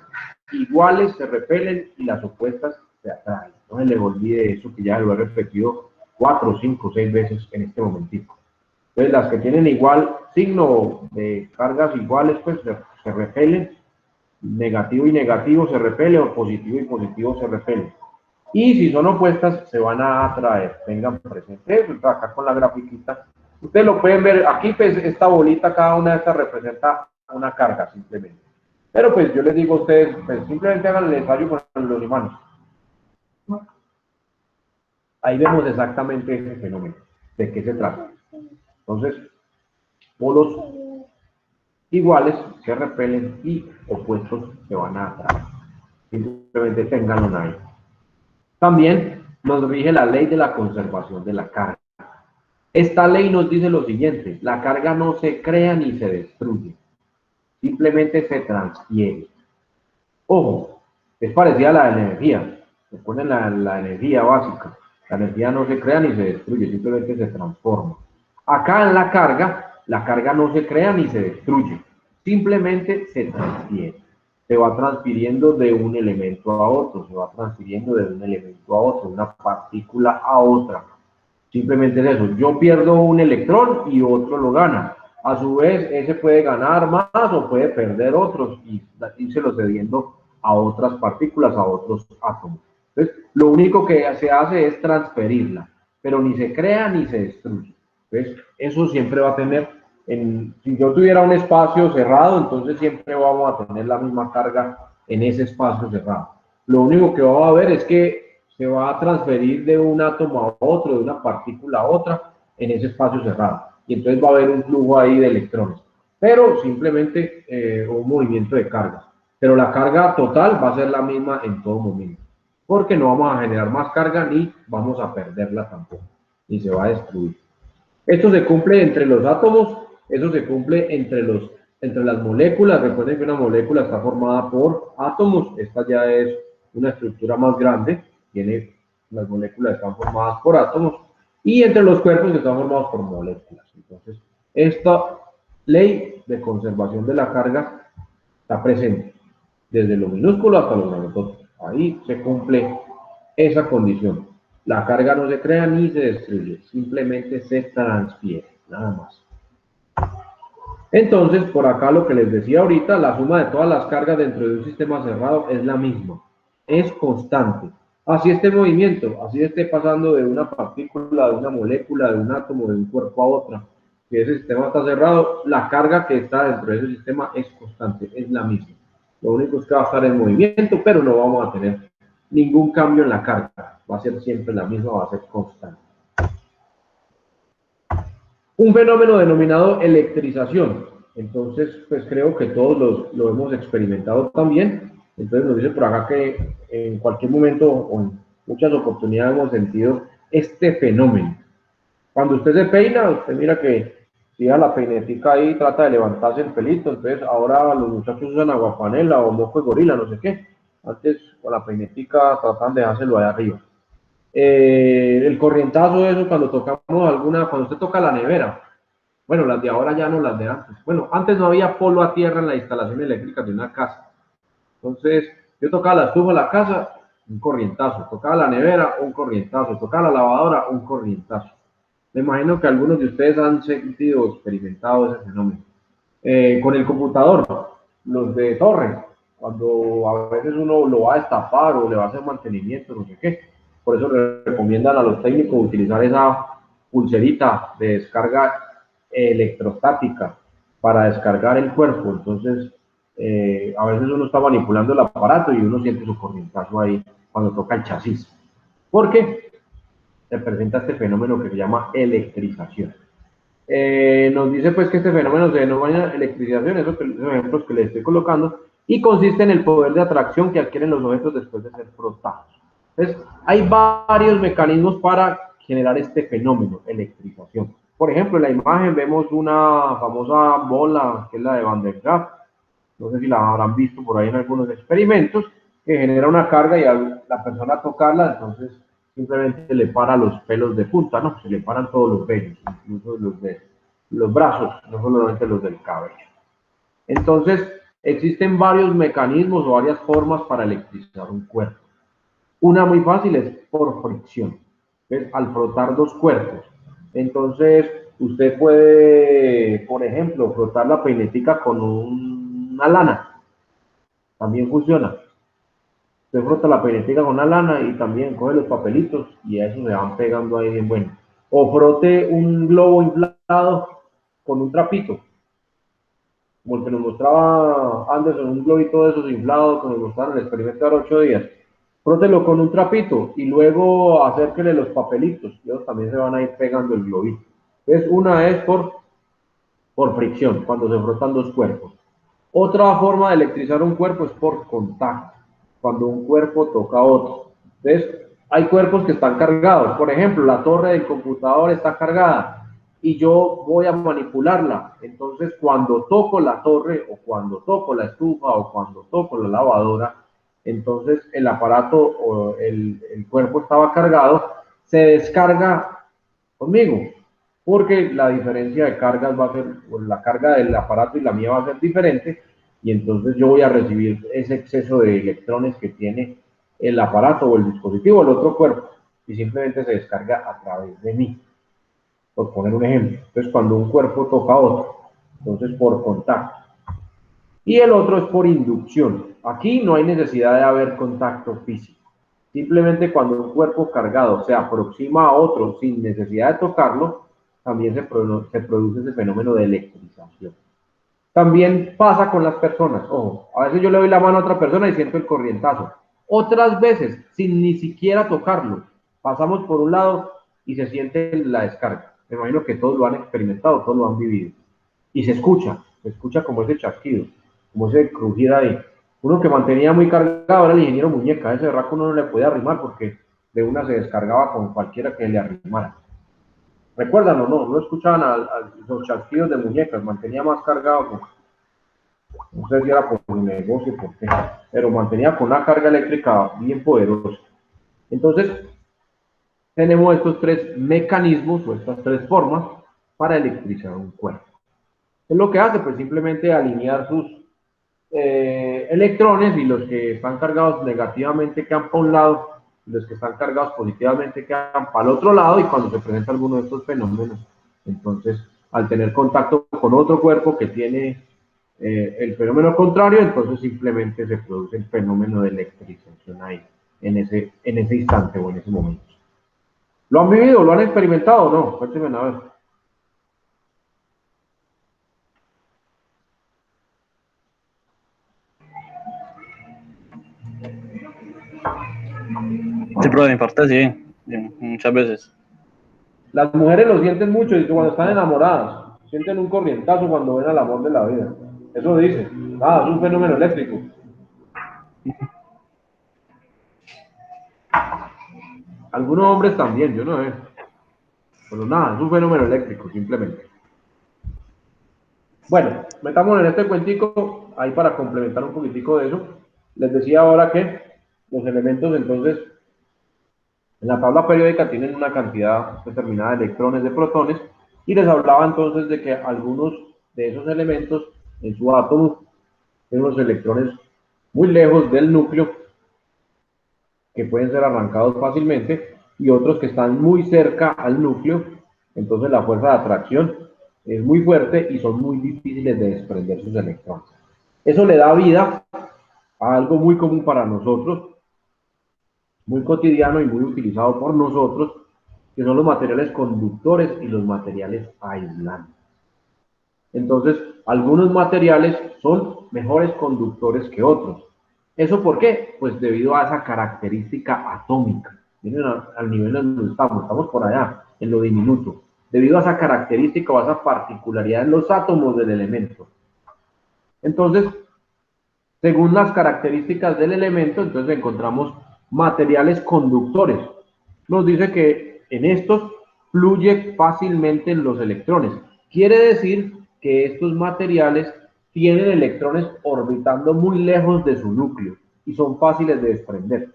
iguales se repelen y las opuestas se atraen. No se les olvide eso, que ya lo he repetido 4, 5, 6 veces en este momentito. Entonces, las que tienen igual signo de cargas iguales, pues se repelen. Negativo y negativo se repelen, o positivo y positivo se repelen. Y si son opuestas, se van a atraer. Tengan presente eso, acá con la grafiquita. Ustedes lo pueden ver, aquí pues esta bolita, cada una de estas representa una carga simplemente. Pero pues yo les digo a ustedes, pues simplemente hagan el ensayo con los imanes. Ahí vemos exactamente ese fenómeno, de qué se trata. Entonces, polos iguales se repelen y opuestos se van a atraer. Simplemente tenganlo ahí. También nos rige la ley de la conservación de la carga. Esta ley nos dice lo siguiente: la carga no se crea ni se destruye, simplemente se transfiere. Ojo, es parecida a la energía. Recuerden la energía básica. La energía no se crea ni se destruye, simplemente se transforma. Acá en la carga no se crea ni se destruye, simplemente se transfiere. Se va transfiriendo de un elemento a otro, se va transfiriendo de un elemento a otro, una partícula a otra. Simplemente es eso. Yo pierdo un electrón y otro lo gana. A su vez, ese puede ganar más o puede perder otros y írselo cediendo a otras partículas, a otros átomos. Entonces, lo único que se hace es transferirla, pero ni se crea ni se destruye. Entonces, eso siempre va a tener, si yo tuviera un espacio cerrado, entonces siempre vamos a tener la misma carga en ese espacio cerrado. Lo único que vamos a ver es que se va a transferir de un átomo a otro, de una partícula a otra, en ese espacio cerrado. Y entonces va a haber un flujo ahí de electrones. Pero simplemente un movimiento de cargas. Pero la carga total va a ser la misma en todo momento. Porque no vamos a generar más carga ni vamos a perderla tampoco. Ni se va a destruir. Esto se cumple entre los átomos, eso se cumple entre las moléculas. Recuerden que una molécula está formada por átomos. Esta ya es una estructura más grande. Las moléculas están formadas por átomos, y entre los cuerpos están formados por moléculas. Entonces, esta ley de conservación de la carga está presente. desde lo minúsculo hasta lo grandotote. Ahí se cumple esa condición. La carga no se crea ni se destruye, simplemente se transfiere, nada más. Entonces, por acá lo que les decía ahorita, la suma de todas las cargas dentro de un sistema cerrado es la misma, es constante. Así este movimiento, así esté pasando de una partícula, de una molécula, de un átomo, de un cuerpo a otra, que ese sistema está cerrado, la carga que está dentro de ese sistema es constante, es la misma. Lo único es que va a estar en movimiento, pero no vamos a tener ningún cambio en la carga, va a ser siempre la misma, va a ser constante. Un fenómeno denominado electrización. Entonces, pues creo que todos lo hemos experimentado también. Entonces nos dice por acá que en cualquier momento o en muchas oportunidades hemos sentido este fenómeno. Cuando usted se peina, usted mira que si a la peinetica ahí trata de levantarse el pelito, entonces ahora los muchachos usan aguapanela o moco de gorila, no sé qué. Antes con la peinetica tratan de dejárselo ahí arriba. El corrientazo, eso cuando tocamos cuando usted toca la nevera, bueno, las de ahora ya no, las de antes. Bueno, antes no había polo a tierra en la instalación eléctrica de una casa. Entonces, yo tocaba la estufa de la casa, un corrientazo. Tocaba la nevera, un corrientazo. Tocaba la lavadora, un corrientazo. Me imagino que algunos de ustedes han sentido o experimentado ese fenómeno. Con el computador, los de torre, cuando a veces uno lo va a destapar o le va a hacer mantenimiento, no sé qué. Por eso le recomiendan a los técnicos utilizar esa pulserita de descarga electrostática para descargar el cuerpo. Entonces, a veces uno está manipulando el aparato y uno siente su corrientazo ahí cuando toca el chasis. ¿Por qué? Se presenta este fenómeno que se llama electrización. Nos dice pues que este fenómeno se denomina electrización, esos ejemplos que les estoy colocando, y consiste en el poder de atracción que adquieren los objetos después de ser frotados. Entonces, hay varios mecanismos para generar este fenómeno, electrización. Por ejemplo, en la imagen vemos una famosa bola, que es la de Van der Graaf, no sé si la habrán visto por ahí en algunos experimentos, que genera una carga y al la persona tocarla, entonces simplemente le para los pelos de punta, ¿no? Se le paran todos los vellos, incluso los de los brazos, no solamente los del cabello. Entonces, existen varios mecanismos o varias formas para electrizar un cuerpo. Una muy fácil es por fricción, ¿ves? Al frotar dos cuerpos. Entonces, usted puede, por ejemplo, frotar la peinetica con una lana. También funciona. Usted frota la peinetica con una lana y también coge los papelitos y a eso se van pegando ahí bien bueno. O frote un globo inflado con un trapito, como el que nos mostraba Anderson, un globito de esos inflados que nos mostraron en el experimento de 8 días. Frótelo con un trapito y luego acérquele los papelitos y ellos también se van a ir pegando el globito. Entonces, una es por fricción, cuando se frotan dos cuerpos. Otra forma de electrizar un cuerpo es por contacto, cuando un cuerpo toca a otro. Entonces, hay cuerpos que están cargados. Por ejemplo, la torre del computador está cargada y yo voy a manipularla. Entonces, cuando toco la torre o cuando toco la estufa o cuando toco la lavadora, entonces el aparato o el cuerpo estaba cargado, se descarga conmigo, porque la diferencia de cargas va a ser, pues, la carga del aparato y la mía va a ser diferente, y entonces yo voy a recibir ese exceso de electrones que tiene el aparato o el dispositivo, el otro cuerpo, y simplemente se descarga a través de mí, por poner un ejemplo. Entonces, cuando un cuerpo toca a otro, entonces por contacto. Y el otro es por inducción. Aquí no hay necesidad de haber contacto físico. Simplemente cuando un cuerpo cargado se aproxima a otro sin necesidad de tocarlo, también se produce ese fenómeno de electrización. También pasa con las personas. Ojo, a veces yo le doy la mano a otra persona y siento el corrientazo. Otras veces, sin ni siquiera tocarlo, pasamos por un lado y se siente la descarga. Me imagino que todos lo han experimentado, todos lo han vivido. Y se escucha como ese chasquido, como ese crujir ahí. Uno que mantenía muy cargado era el ingeniero Muñeca. Ese berraco uno no le podía arrimar porque de una se descargaba con cualquiera que le arrimara. ¿Recuerdan o no? No escuchaban a los chasquidos de Muñecas, mantenía más cargado. No sé si era por su negocio, por qué, pero mantenía con una carga eléctrica bien poderosa. Entonces, tenemos estos tres mecanismos o estas tres formas para electrizar un cuerpo. ¿Qué es lo que hace? Pues simplemente alinear sus electrones, y los que están cargados negativamente quedan para un lado, y los que están cargados positivamente quedan para el otro lado, y cuando se presenta alguno de estos fenómenos, entonces al tener contacto con otro cuerpo que tiene el fenómeno contrario, entonces simplemente se produce el fenómeno de electrización ahí, en ese instante o en ese momento. ¿Lo han vivido? ¿Lo han experimentado o no? Cuéntenme a ver. Sí, pero de mi parte sí, muchas veces. Las mujeres lo sienten mucho y cuando están enamoradas, sienten un corrientazo cuando ven al amor de la vida. Eso dicen. Ah, es un fenómeno eléctrico. Algunos hombres también, yo no sé. Pero nada, es un fenómeno eléctrico, simplemente. Bueno, metamos en este cuentico, ahí para complementar un poquitico de eso. Les decía ahora que los elementos, entonces, en la tabla periódica tienen una cantidad determinada de electrones, de protones, y les hablaba entonces de que algunos de esos elementos en su átomo tienen los electrones muy lejos del núcleo, que pueden ser arrancados fácilmente, y otros que están muy cerca al núcleo, entonces la fuerza de atracción es muy fuerte y son muy difíciles de desprender sus electrones. Eso le da vida a algo muy común para nosotros, muy cotidiano y muy utilizado por nosotros, que son los materiales conductores y los materiales aislantes. Entonces, algunos materiales son mejores conductores que otros. ¿Eso por qué? Pues debido a esa característica atómica. Miren al nivel en donde estamos por allá, en lo diminuto. Debido a esa característica o a esa particularidad en los átomos del elemento. Entonces, según las características del elemento, entonces encontramos materiales conductores. Nos dice que en estos fluye fácilmente los electrones. Quiere decir que estos materiales tienen electrones orbitando muy lejos de su núcleo y son fáciles de desprender.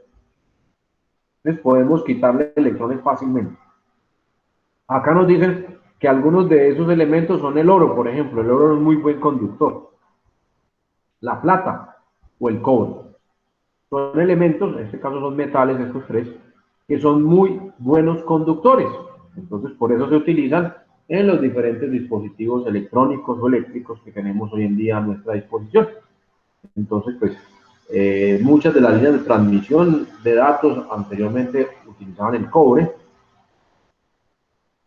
Entonces podemos quitarle electrones fácilmente. Acá nos dicen que algunos de esos elementos son el oro, por ejemplo. El oro es muy buen conductor. La plata o el cobre. Son elementos, en este caso son metales, estos tres, que son muy buenos conductores. Entonces, por eso se utilizan en los diferentes dispositivos electrónicos o eléctricos que tenemos hoy en día a nuestra disposición. Entonces, pues, muchas de las líneas de transmisión de datos anteriormente utilizaban el cobre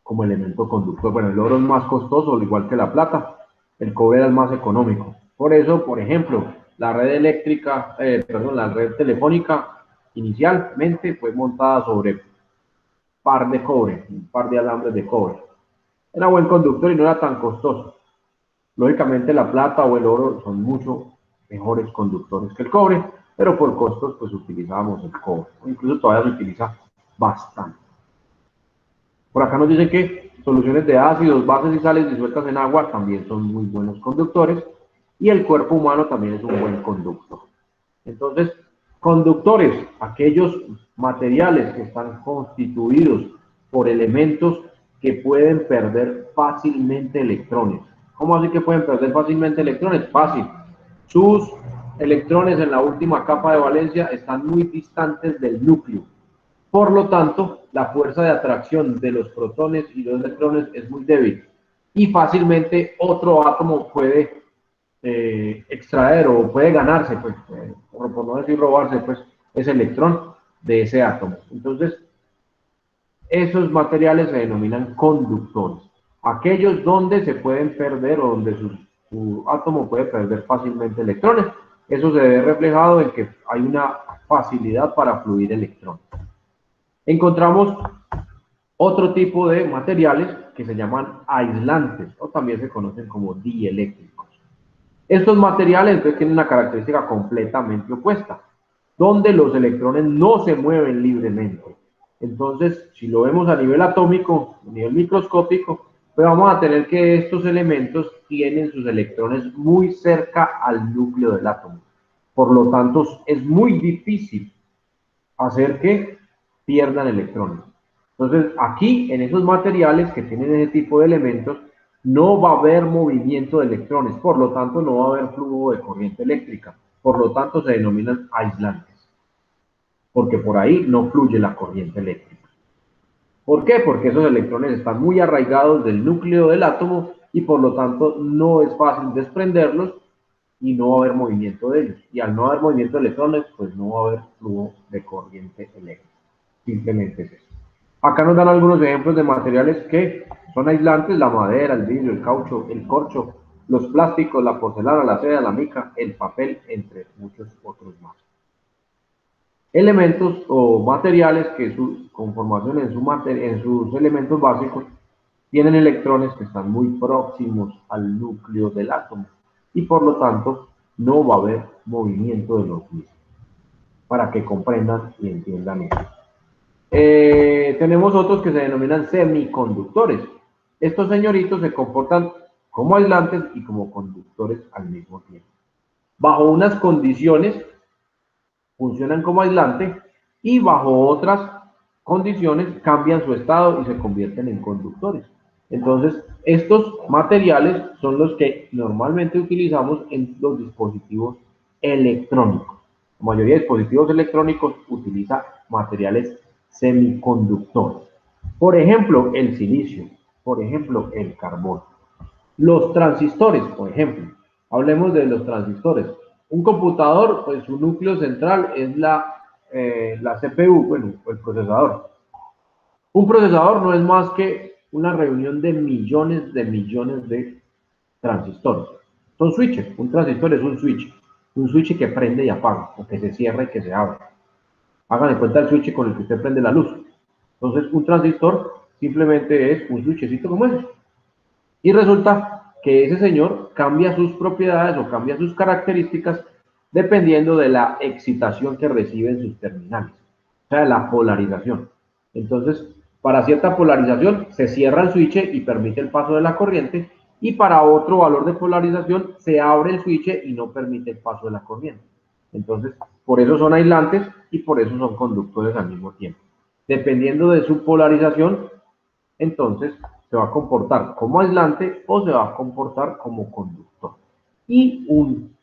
como elemento conductor. Bueno, el oro es más costoso, al igual que la plata. El cobre era el más económico. Por eso, por ejemplo, la red eléctrica, la red telefónica inicialmente fue montada sobre par de cobre, un par de alambres de cobre. Era buen conductor y no era tan costoso. Lógicamente la plata o el oro son mucho mejores conductores que el cobre, pero por costos pues utilizábamos el cobre. Incluso todavía se utiliza bastante. Por acá nos dice que soluciones de ácidos, bases y sales disueltas en agua también son muy buenos conductores y el cuerpo humano también es un buen conductor. Entonces, conductores, aquellos materiales que están constituidos por elementos que pueden perder fácilmente electrones. ¿Cómo así que pueden perder fácilmente electrones? Fácil. Sus electrones en la última capa de valencia están muy distantes del núcleo. Por lo tanto, la fuerza de atracción de los protones y los electrones es muy débil y fácilmente otro átomo puede extraer o puede ganarse, pues, por no decir robarse, pues, ese electrón de ese átomo. Entonces, esos materiales se denominan conductores. Aquellos donde se pueden perder o donde su átomo puede perder fácilmente electrones. Eso se ve reflejado en que hay una facilidad para fluir electrones. Encontramos otro tipo de materiales que se llaman aislantes o también se conocen como dieléctricos. Estos materiales entonces tienen una característica completamente opuesta, donde los electrones no se mueven libremente. Entonces, si lo vemos a nivel atómico, a nivel microscópico, pues vamos a tener que estos elementos tienen sus electrones muy cerca al núcleo del átomo. Por lo tanto, es muy difícil hacer que pierdan electrones. Entonces, aquí, en esos materiales que tienen ese tipo de elementos, no va a haber movimiento de electrones, por lo tanto no va a haber flujo de corriente eléctrica, por lo tanto se denominan aislantes, porque por ahí no fluye la corriente eléctrica. ¿Por qué? Porque esos electrones están muy arraigados del núcleo del átomo y por lo tanto no es fácil desprenderlos y no va a haber movimiento de ellos. Y al no haber movimiento de electrones, pues no va a haber flujo de corriente eléctrica. Simplemente es eso. Acá nos dan algunos ejemplos de materiales que son aislantes: la madera, el vidrio, el caucho, el corcho, los plásticos, la porcelana, la seda, la mica, el papel, entre muchos otros más. Elementos o materiales que su conformación en sus elementos básicos tienen electrones que están muy próximos al núcleo del átomo y por lo tanto no va a haber movimiento de los mismos, para que comprendan y entiendan eso. Tenemos otros que se denominan semiconductores. Estos señoritos se comportan como aislantes y como conductores al mismo tiempo. Bajo unas condiciones funcionan como aislante y bajo otras condiciones cambian su estado y se convierten en conductores. Entonces, estos materiales son los que normalmente utilizamos en los dispositivos electrónicos. La mayoría de dispositivos electrónicos utiliza materiales semiconductores. Por ejemplo, el silicio, por ejemplo, el carbón. Los transistores, por ejemplo. Hablemos de los transistores. Un computador, pues su núcleo central es la CPU, bueno, el procesador. Un procesador no es más que una reunión de millones de transistores. Son switches. Un transistor es un switch que prende y apaga, o que se cierra y que se abre. Hagan de cuenta el switch con el que usted prende la luz. Entonces, un transistor simplemente es un switchecito como ese. Y resulta que ese señor cambia sus propiedades o cambia sus características dependiendo de la excitación que recibe en sus terminales, o sea, la polarización. Entonces, para cierta polarización se cierra el switch y permite el paso de la corriente, y para otro valor de polarización se abre el switch y no permite el paso de la corriente. Entonces, por eso son aislantes y por eso son conductores al mismo tiempo. Dependiendo de su polarización, entonces se va a comportar como aislante o se va a comportar como conductor. Y un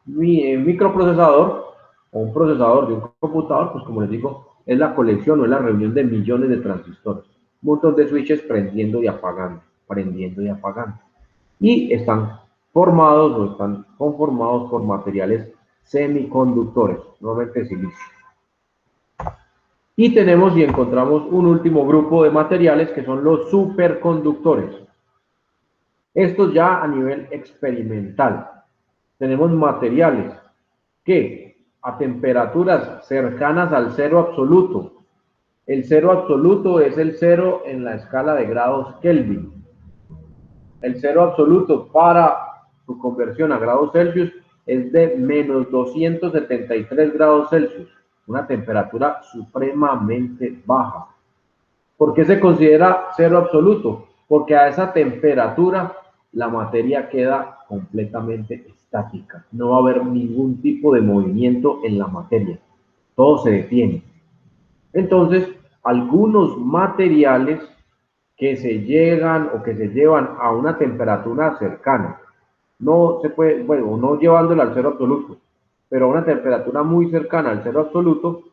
microprocesador o un procesador de un computador, pues como les digo, es la colección o es la reunión de millones de transistores, un montón de switches prendiendo y apagando, prendiendo y apagando. Y están formados o están conformados por materiales semiconductores, normalmente silicio. Y tenemos y encontramos un último grupo de materiales que son los superconductores. Estos ya a nivel experimental. Tenemos materiales que a temperaturas cercanas al cero absoluto. El cero absoluto es el cero en la escala de grados Kelvin. El cero absoluto para su conversión a grados Celsius es de menos 273 grados Celsius. Una temperatura supremamente baja. ¿Por qué se considera cero absoluto? Porque a esa temperatura la materia queda completamente estática. No va a haber ningún tipo de movimiento en la materia. Todo se detiene. Entonces, algunos materiales que se llegan o que se llevan a una temperatura cercana, no se puede, bueno, no llevándolo al cero absoluto, pero a una temperatura muy cercana al cero absoluto,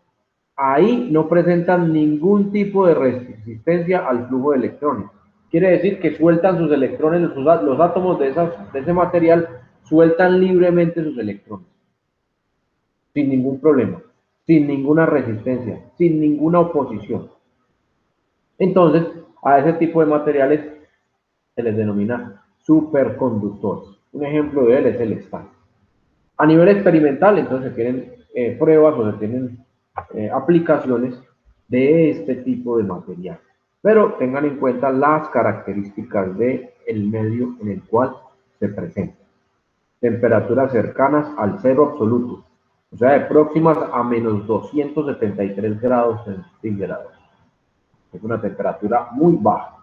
ahí no presentan ningún tipo de resistencia al flujo de electrones. Quiere decir que sueltan sus electrones, los átomos de ese material sueltan libremente sus electrones, sin ningún problema, sin ninguna resistencia, sin ninguna oposición. Entonces, a ese tipo de materiales se les denomina superconductores. Un ejemplo de él es el estaño. A nivel experimental, entonces se tienen pruebas o se tienen aplicaciones de este tipo de material. Pero tengan en cuenta las características del medio en el cual se presenta. Temperaturas cercanas al cero absoluto, o sea, de próximas a menos 273 grados centígrados. Es una temperatura muy baja.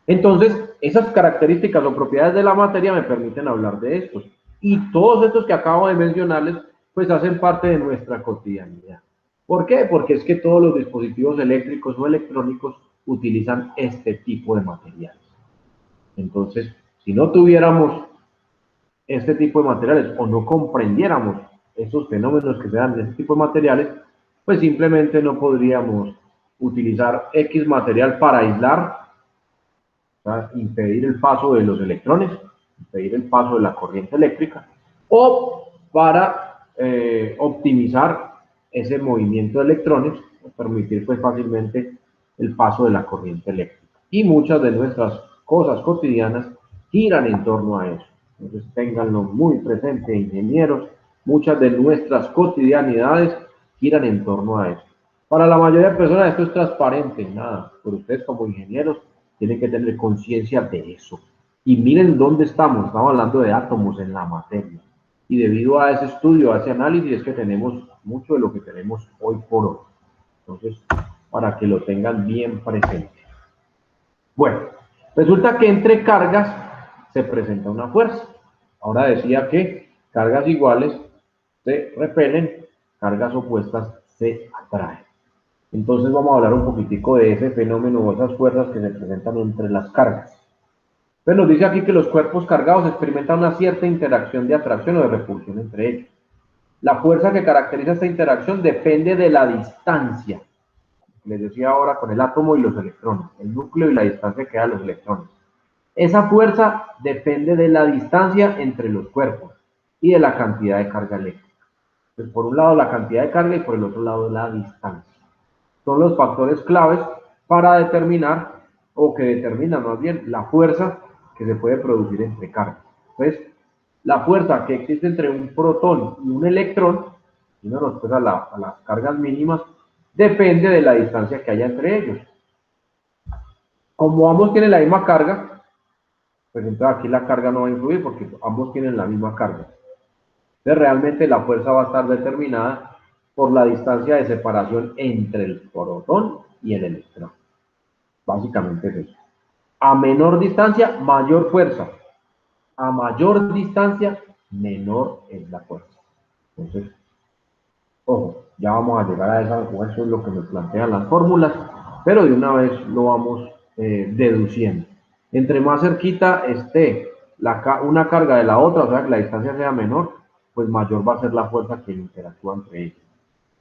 Entonces, esas características o propiedades de la materia me permiten hablar de estos. Y todos estos que acabo de mencionarles, pues hacen parte de nuestra cotidianidad. ¿Por qué? Porque es que todos los dispositivos eléctricos o electrónicos utilizan este tipo de materiales. Entonces, Si no tuviéramos este tipo de materiales o no comprendiéramos esos fenómenos que se dan en este tipo de materiales, pues simplemente no podríamos utilizar X material para aislar, o sea, impedir el paso de los electrones, impedir el paso de la corriente eléctrica, o para optimizar ese movimiento de electrones, o permitir pues fácilmente el paso de la corriente eléctrica. Y muchas de nuestras cosas cotidianas giran en torno a eso. Entonces ténganlo muy presente, ingenieros, muchas de nuestras cotidianidades giran en torno a eso. Para la mayoría de personas esto es transparente, nada, pero ustedes como ingenieros tienen que tener conciencia de eso. Y miren dónde estamos hablando de átomos en la materia. Y debido a ese estudio, a ese análisis, es que tenemos mucho de lo que tenemos hoy por hoy. Entonces, para que lo tengan bien presente. Bueno, resulta que entre cargas se presenta una fuerza. Ahora decía que cargas iguales se repelen, cargas opuestas se atraen. Entonces vamos a hablar un poquitico de ese fenómeno o esas fuerzas que se presentan entre las cargas. Pues nos dice aquí que los cuerpos cargados experimentan una cierta interacción de atracción o de repulsión entre ellos. La fuerza que caracteriza esta interacción depende de la distancia. Les decía ahora con el átomo y los electrones, el núcleo y la distancia que da los electrones. Esa fuerza depende de la distancia entre los cuerpos y de la cantidad de carga eléctrica. Pues por un lado la cantidad de carga y por el otro lado la distancia. Son los factores claves para determinar, o que determinan más bien, la fuerza que se puede producir entre cargas. Entonces, la fuerza que existe entre un protón y un electrón, si uno nos pega a las cargas mínimas, depende de la distancia que haya entre ellos. Como ambos tienen la misma carga, pues entonces aquí la carga no va a influir porque ambos tienen la misma carga. Entonces realmente la fuerza va a estar determinada por la distancia de separación entre el protón y el electrón. Básicamente es eso. A menor distancia, mayor fuerza. A mayor distancia, menor es la fuerza. Entonces, ojo, ya vamos a llegar a eso es lo que nos plantean las fórmulas, pero de una vez lo vamos deduciendo. Entre más cerquita esté una carga de la otra, o sea que la distancia sea menor, pues mayor va a ser la fuerza que interactúa entre ellas.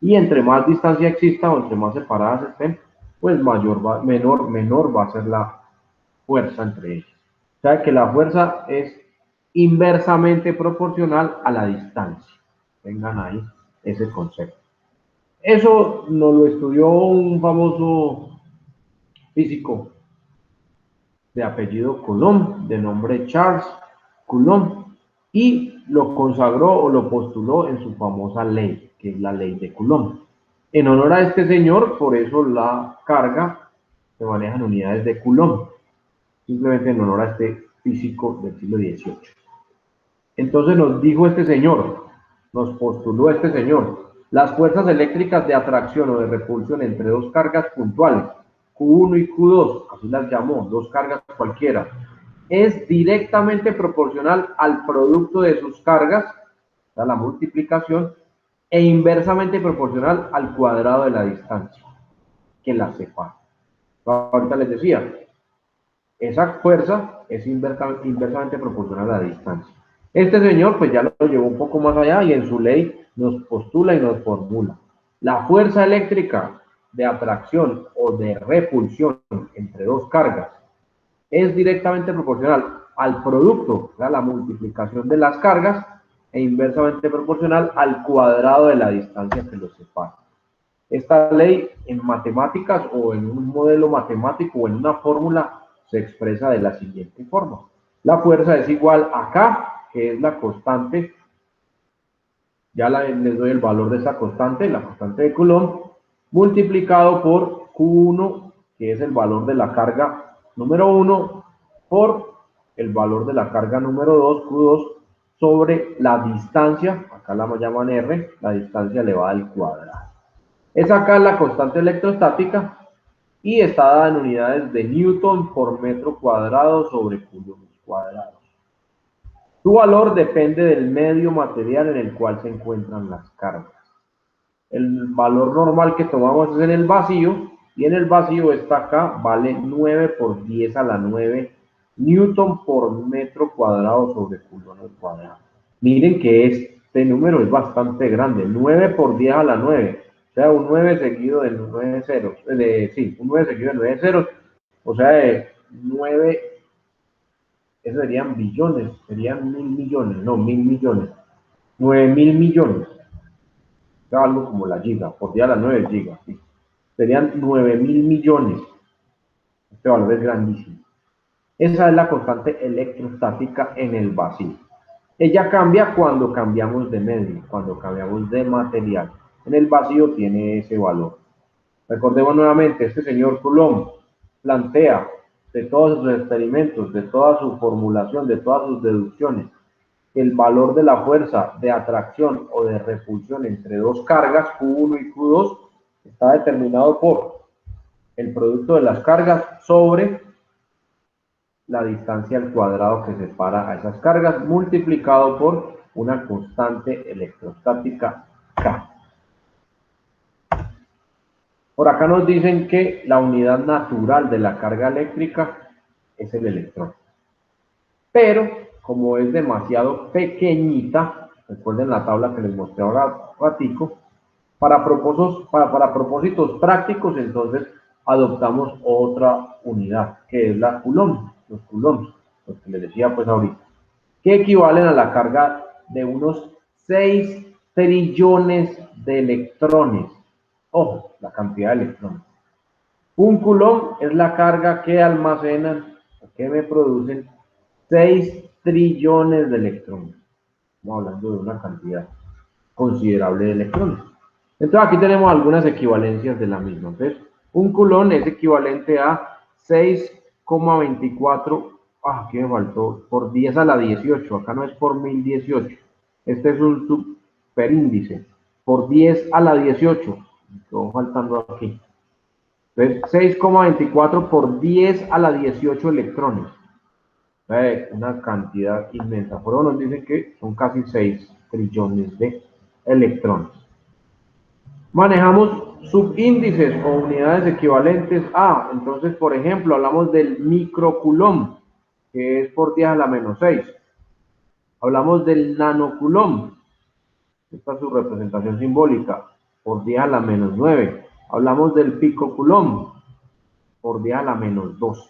Y entre más distancia exista o entre más separadas estén, pues menor va a ser la fuerza entre ellas. O sea que la fuerza es inversamente proporcional a la distancia. Tengan ahí ese concepto. Eso nos lo estudió un famoso físico de apellido Coulomb, de nombre Charles Coulomb, y lo consagró o lo postuló en su famosa ley, que es la ley de Coulomb. En honor a este señor, por eso la carga se maneja en unidades de Coulomb, simplemente en honor a este físico del siglo XVIII. Entonces nos dijo este señor, nos postuló este señor, las fuerzas eléctricas de atracción o de repulsión entre dos cargas puntuales, Q1 y Q2, así las llamó, dos cargas cualquiera, es directamente proporcional al producto de sus cargas, o sea, la multiplicación, e inversamente proporcional al cuadrado de la distancia que las separa. Ahorita les decía, esa fuerza es inversamente proporcional a la distancia. Este señor pues ya lo llevó un poco más allá y en su ley nos postula y nos formula. La fuerza eléctrica de atracción o de repulsión entre dos cargas es directamente proporcional al producto, o sea, la multiplicación de las cargas, e inversamente proporcional al cuadrado de la distancia que los separa. Esta ley en matemáticas o en un modelo matemático o en una fórmula se expresa de la siguiente forma. La fuerza es igual a K, que es la constante, ya les doy el valor de esa constante, la constante de Coulomb, multiplicado por Q1, que es el valor de la carga número 1, por el valor de la carga número 2, Q2, sobre la distancia, acá la llaman R, la distancia elevada al cuadrado. Es acá la constante electrostática y está dada en unidades de Newton por metro cuadrado sobre coulombs cuadrados. Su valor depende del medio material en el cual se encuentran las cargas. El valor normal que tomamos es en el vacío, y en el vacío esta acá vale 9 por 10 a la 9 Newton por metro cuadrado sobre Coulomb al cuadrado. Miren que este número es bastante grande, 9 por 10 a la 9, o sea, un 9 seguido de 9 ceros, un 9 seguido de 9 ceros, o sea, de 9, eso serían billones, serían 1000 millones, no, 1000 millones, 9000 millones, o sea, algo como la giga, por 10 a la 9 gigas, ¿sí? Serían 9000 millones, este valor es grandísimo. Esa es la constante electrostática en el vacío. Ella cambia cuando cambiamos de medio, cuando cambiamos de material. En el vacío tiene ese valor. Recordemos nuevamente, este señor Coulomb plantea de todos sus experimentos, de toda su formulación, de todas sus deducciones, que el valor de la fuerza de atracción o de repulsión entre dos cargas, Q1 y Q2, está determinado por el producto de las cargas sobre la distancia al cuadrado que separa a esas cargas, multiplicado por una constante electrostática K. Por acá nos dicen que la unidad natural de la carga eléctrica es el electrón. Pero, como es demasiado pequeñita, recuerden la tabla que les mostré ahora ratico, para propósitos prácticos, entonces adoptamos otra unidad, que es la Coulomb, los coulombs, los que les decía pues ahorita, que equivalen a la carga de unos 6 trillones de electrones. Ojo, la cantidad de electrones. Un coulomb es la carga que almacenan, que me producen 6 trillones de electrones. Estamos hablando de una cantidad considerable de electrones. Entonces aquí tenemos algunas equivalencias de la misma. Entonces, un coulomb es equivalente a 6,24, aquí me faltó, por 10 a la 18, acá no es por 1018, este es un superíndice, por 10 a la 18, me quedó faltando aquí. Entonces, 6,24 por 10 a la 18 electrones. Una cantidad inmensa. Por eso nos dicen que son casi 6 trillones de electrones. Manejamos subíndices o unidades equivalentes a, entonces, por ejemplo, hablamos del microcoulomb, que es por 10 a la menos 6. Hablamos del nanocoulomb, esta es su representación simbólica, por 10 a la menos 9. Hablamos del picocoulomb, por 10 a la menos 2.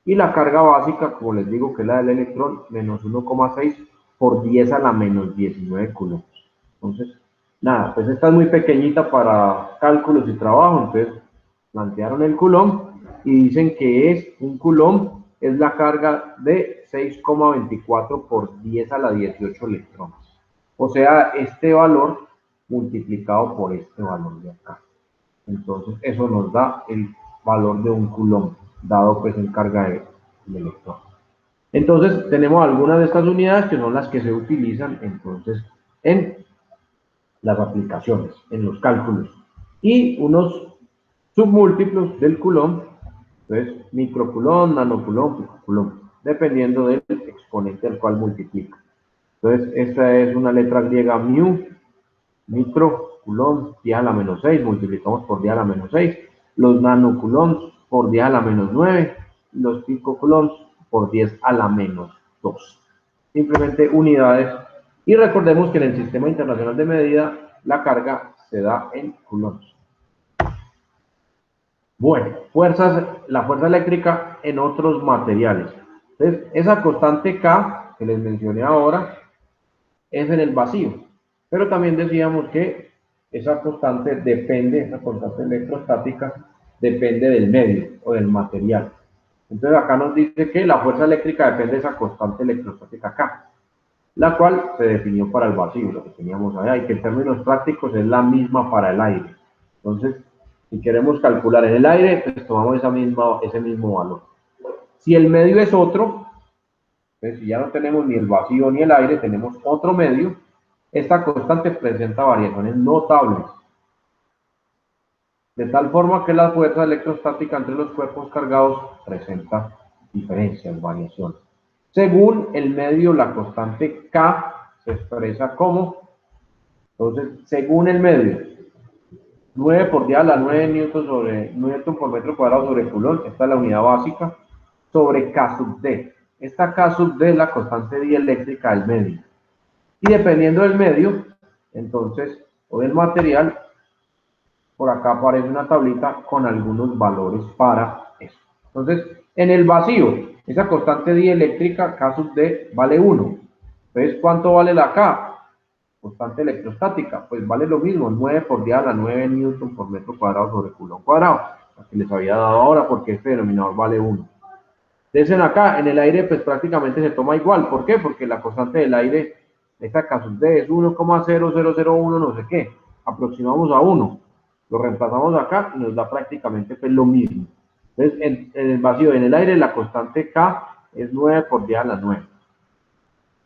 Y la carga básica, como les digo, que es la del electrón, menos 1,6 por 10 a la menos 19 coulombs. Entonces, nada, pues esta es muy pequeñita para cálculos y trabajo, entonces plantearon el coulomb y dicen que es un coulomb, es la carga de 6,24 por 10 a la 18 electrones. O sea, este valor multiplicado por este valor de acá. Entonces, eso nos da el valor de un coulomb, dado pues en carga del electrón. Entonces, tenemos algunas de estas unidades que son las que se utilizan entonces en las aplicaciones, en los cálculos, y unos submúltiplos del coulomb, entonces microcoulomb, nanocoulomb, picocoulomb, dependiendo del exponente al cual multiplica. Entonces, esta es una letra griega mu, micro, coulomb, 10 a la menos 6, multiplicamos por 10 a la menos 6, los nanocoulombs por 10 a la menos 9, los picocoulombs por 10 a la menos 2. Simplemente unidades. Y recordemos que en el Sistema Internacional de Medida la carga se da en coulombs. Bueno, la fuerza eléctrica en otros materiales. Entonces, esa constante K que les mencioné ahora es en el vacío. Pero también decíamos que esa constante electrostática, depende del medio o del material. Entonces acá nos dice que la fuerza eléctrica depende de esa constante electrostática K, la cual se definió para el vacío, lo que teníamos allá, y que en términos prácticos es la misma para el aire. Entonces, si queremos calcular en el aire, pues tomamos ese mismo valor. Si el medio es otro, pues si ya no tenemos ni el vacío ni el aire, tenemos otro medio, esta constante presenta variaciones notables, de tal forma que la fuerza electrostática entre los cuerpos cargados presenta diferencias, variaciones. Según el medio, la constante K se expresa como, entonces, según el medio, 9 por 10 a la 9 newton por metro cuadrado sobre coulomb, esta es la unidad básica, sobre K sub D. esta K sub D es la constante dieléctrica del medio. Y dependiendo del medio, entonces, o del material, por acá aparece una tablita con algunos valores para eso. Entonces, en el vacío, esa constante dieléctrica K sub D vale 1. Entonces, ¿cuánto vale la K? Constante electrostática, pues vale lo mismo, 9 por 10 a la 9 newton por metro cuadrado sobre coulomb cuadrado, la que les había dado ahora, porque este denominador vale 1. Entonces acá, en el aire, pues prácticamente se toma igual. ¿Por qué? Porque la constante del aire, esta K sub D es 1,0001 no sé qué, aproximamos a 1, lo reemplazamos acá y nos da prácticamente pues lo mismo. Entonces, en el vacío, en el aire, la constante K es 9 por 10 a la 9.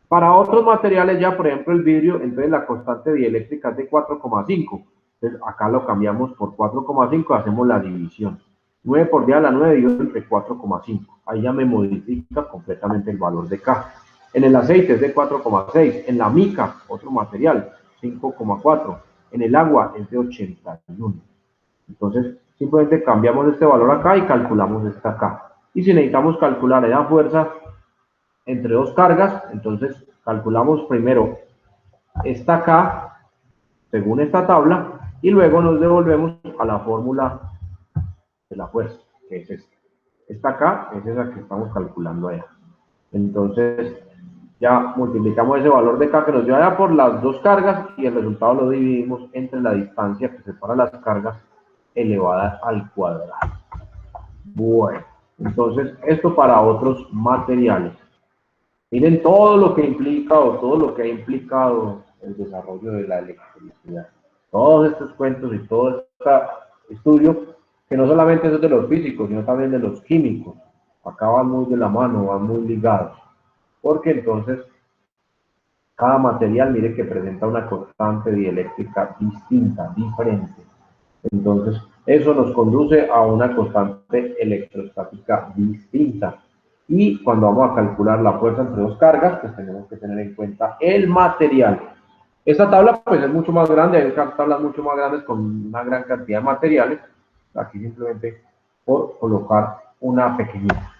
Para otros materiales ya, por ejemplo, el vidrio, entonces la constante dieléctrica es de 4,5. Entonces acá lo cambiamos por 4,5, hacemos la división. 9 por 10 a la 9 dividido entre 4,5. Ahí ya me modifica completamente el valor de K. En el aceite es de 4,6. En la mica, otro material, 5,4. En el agua es de 81. Entonces, simplemente cambiamos este valor acá y calculamos esta K. Y si necesitamos calcular la fuerza entre dos cargas, entonces calculamos primero esta K según esta tabla y luego nos devolvemos a la fórmula de la fuerza, que es esta. Esta K es esa que estamos calculando allá. Entonces ya multiplicamos ese valor de K que nos dio allá por las dos cargas y el resultado lo dividimos entre la distancia que separa las cargas elevada al cuadrado. Bueno, entonces esto para otros materiales. Miren todo lo que implica o todo lo que ha implicado el desarrollo de la electricidad. Todos estos cuentos y todo este estudio, que no solamente es de los físicos, sino también de los químicos. Acá van muy de la mano, van muy ligados. Porque entonces, cada material, mire que presenta una constante dieléctrica distinta, diferente. Entonces, eso nos conduce a una constante electrostática distinta. Y cuando vamos a calcular la fuerza entre dos cargas, pues tenemos que tener en cuenta el material. Esta tabla pues es mucho más grande, hay tablas mucho más grandes con una gran cantidad de materiales. Aquí simplemente por colocar una pequeñita.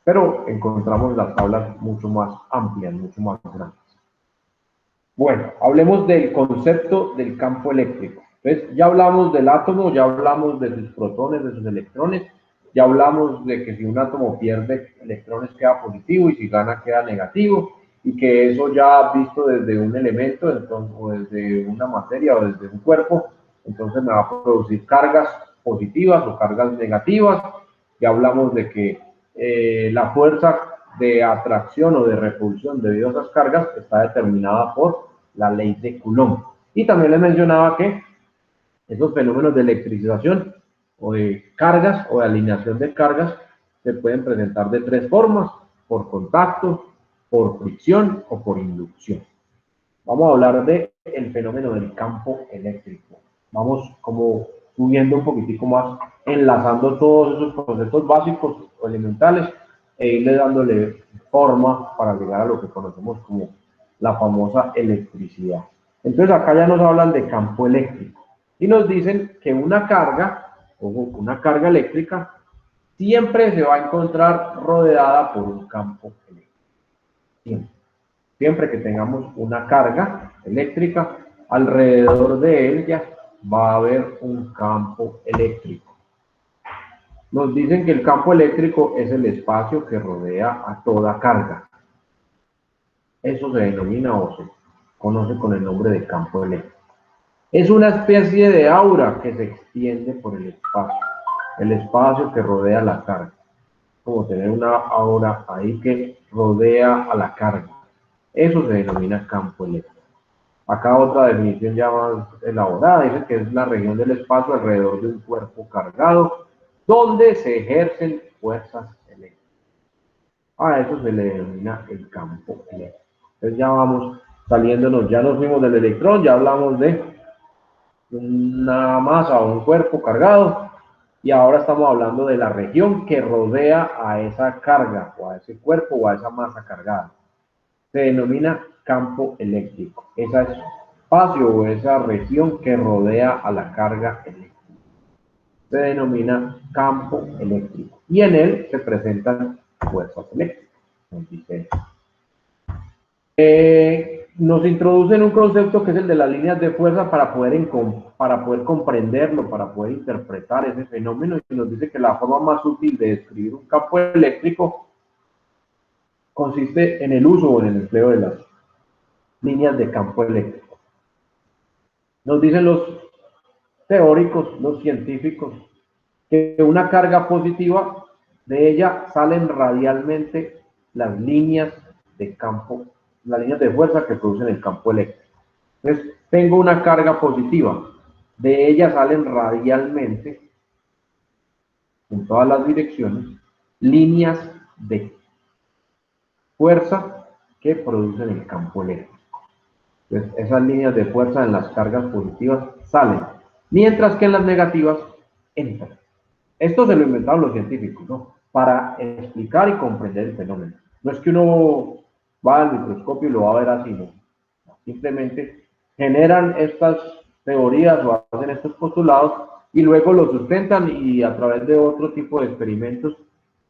Pero encontramos las tablas mucho más amplias, mucho más grandes. Bueno, hablemos del concepto del campo eléctrico. Entonces, ya hablamos del átomo, ya hablamos de sus protones, de sus electrones, ya hablamos de que si un átomo pierde electrones queda positivo y si gana queda negativo, y que eso ya visto desde un elemento, entonces, o desde una materia o desde un cuerpo, entonces me va a producir cargas positivas o cargas negativas. Ya hablamos de que la fuerza de atracción o de repulsión debido a esas cargas está determinada por la ley de Coulomb. Y también les mencionaba que esos fenómenos de electrización o de cargas o de alineación de cargas se pueden presentar de tres formas: por contacto, por fricción o por inducción. Vamos a hablar del fenómeno del campo eléctrico. Vamos como subiendo un poquitico más, enlazando todos esos conceptos básicos o elementales e irle dándole forma para llegar a lo que conocemos como la famosa electricidad. Entonces acá ya nos hablan de campo eléctrico y nos dicen que una carga, o una carga eléctrica, siempre se va a encontrar rodeada por un campo eléctrico. Siempre que tengamos una carga eléctrica, alrededor de ella va a haber un campo eléctrico. Nos dicen que el campo eléctrico es el espacio que rodea a toda carga. Eso se denomina o se conoce con el nombre de campo eléctrico. Es una especie de aura que se extiende por el espacio que rodea la carga. Como tener una aura ahí que rodea a la carga. Eso se denomina campo eléctrico. Acá otra definición ya más elaborada, dice que es la región del espacio alrededor de un cuerpo cargado donde se ejercen fuerzas eléctricas. A eso se le denomina el campo eléctrico. Entonces ya vamos saliéndonos, ya nos fuimos del electrón, ya hablamos de una masa o un cuerpo cargado y ahora estamos hablando de la región que rodea a esa carga o a ese cuerpo o a esa masa cargada. Se denomina campo eléctrico, ese espacio o esa región que rodea a la carga eléctrica. Se denomina campo eléctrico y en él se presentan fuerzas eléctricas. Nos dice, nos introducen un concepto que es el de las líneas de fuerza para poder comprenderlo, para poder interpretar ese fenómeno, y nos dice que la forma más útil de describir un campo eléctrico consiste en el uso o en el empleo de las líneas de campo eléctrico. Nos dicen los teóricos, los científicos, que una carga positiva, de ella salen radialmente las líneas de campo, las líneas de fuerza que producen el campo eléctrico. Entonces, tengo una carga positiva, de ella salen radialmente, en todas las direcciones, líneas de fuerza que producen el campo eléctrico. Entonces, esas líneas de fuerza en las cargas positivas salen, mientras que en las negativas entran. Esto se lo inventaron los científicos, ¿no? Para explicar y comprender el fenómeno. No es que uno va al microscopio y lo va a ver así, no. Simplemente generan estas teorías o hacen estos postulados y luego los sustentan, y a través de otro tipo de experimentos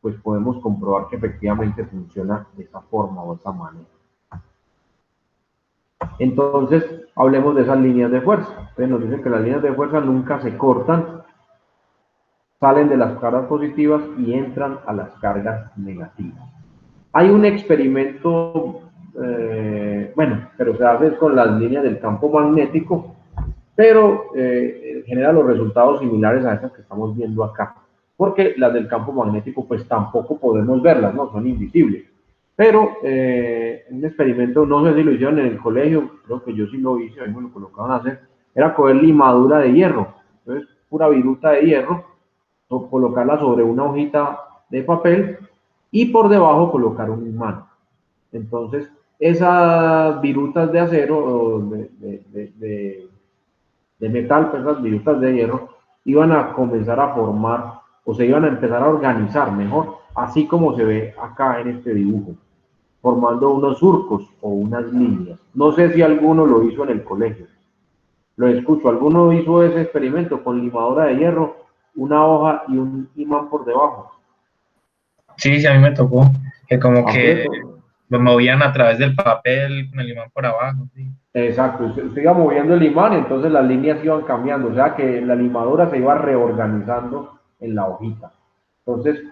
pues podemos comprobar que efectivamente funciona de esa forma o de esa manera. Entonces, hablemos de esas líneas de fuerza. Entonces nos dicen que las líneas de fuerza nunca se cortan, salen de las cargas positivas y entran a las cargas negativas. Hay un experimento, bueno, pero se hace con las líneas del campo magnético, pero genera los resultados similares a esas que estamos viendo acá, porque las del campo magnético pues tampoco podemos verlas, ¿no? Son invisibles. Pero en un experimento, no sé si lo hicieron en el colegio, creo que yo sí lo hice, a mí me lo colocaban a hacer, era coger limadura de hierro, entonces pura viruta de hierro, colocarla sobre una hojita de papel y por debajo colocar un imán. Entonces, esas virutas de acero o de metal, pues esas virutas de hierro, iban a comenzar a formar o se iban a empezar a organizar mejor, así como se ve acá en este dibujo, formando unos surcos o unas líneas. No sé si alguno lo hizo en el colegio. Lo escucho, ¿alguno hizo ese experimento con limadura de hierro, una hoja y un imán por debajo? Sí, sí, a mí me tocó, que como que Pues, lo movían a través del papel con el imán por abajo. Sí. exacto, usted iba moviendo el imán, entonces las líneas iban cambiando, o sea que la limadura se iba reorganizando en la hojita. Entonces,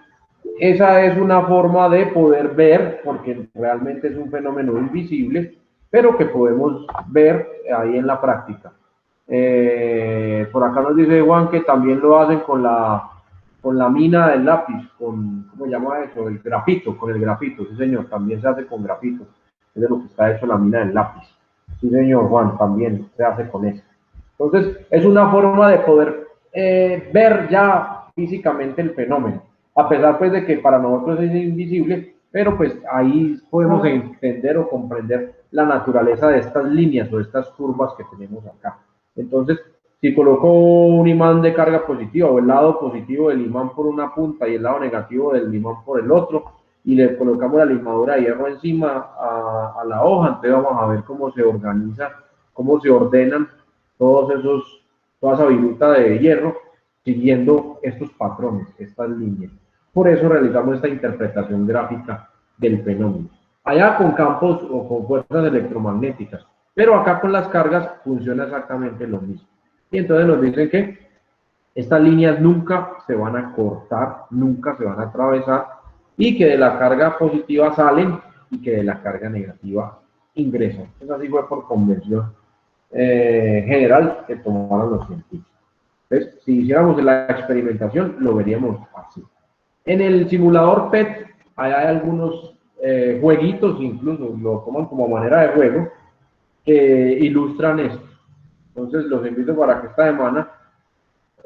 esa es una forma de poder ver, porque realmente es un fenómeno invisible, pero que podemos ver ahí en la práctica. Por acá nos dice Juan que también lo hacen con la mina del lápiz, ¿cómo se llama eso? El grafito, con el grafito, sí señor, también se hace con grafito, es de lo que está hecho la mina del lápiz. Sí señor Juan, también se hace con eso. Entonces, es una forma de poder ver ya físicamente el fenómeno, a pesar pues de que para nosotros es invisible, pero pues ahí podemos entender o comprender la naturaleza de estas líneas o de estas curvas que tenemos acá. Entonces, si coloco un imán de carga positiva o el lado positivo del imán por una punta y el lado negativo del imán por el otro, y le colocamos la limadura de hierro encima a la hoja, entonces vamos a ver cómo se organiza, cómo se ordenan toda esa viruta de hierro siguiendo estos patrones, estas líneas. Por eso realizamos esta interpretación gráfica del fenómeno. Allá con campos o con fuerzas electromagnéticas, pero acá con las cargas funciona exactamente lo mismo. Y entonces nos dicen que estas líneas nunca se van a cortar, nunca se van a atravesar, y que de la carga positiva salen y que de la carga negativa ingresan. Eso así fue por convención general que tomaron los científicos. Entonces, si hiciéramos la experimentación, lo veríamos así. En el simulador PET hay algunos jueguitos, incluso lo toman como manera de juego, que ilustran esto. Entonces, los invito para que esta semana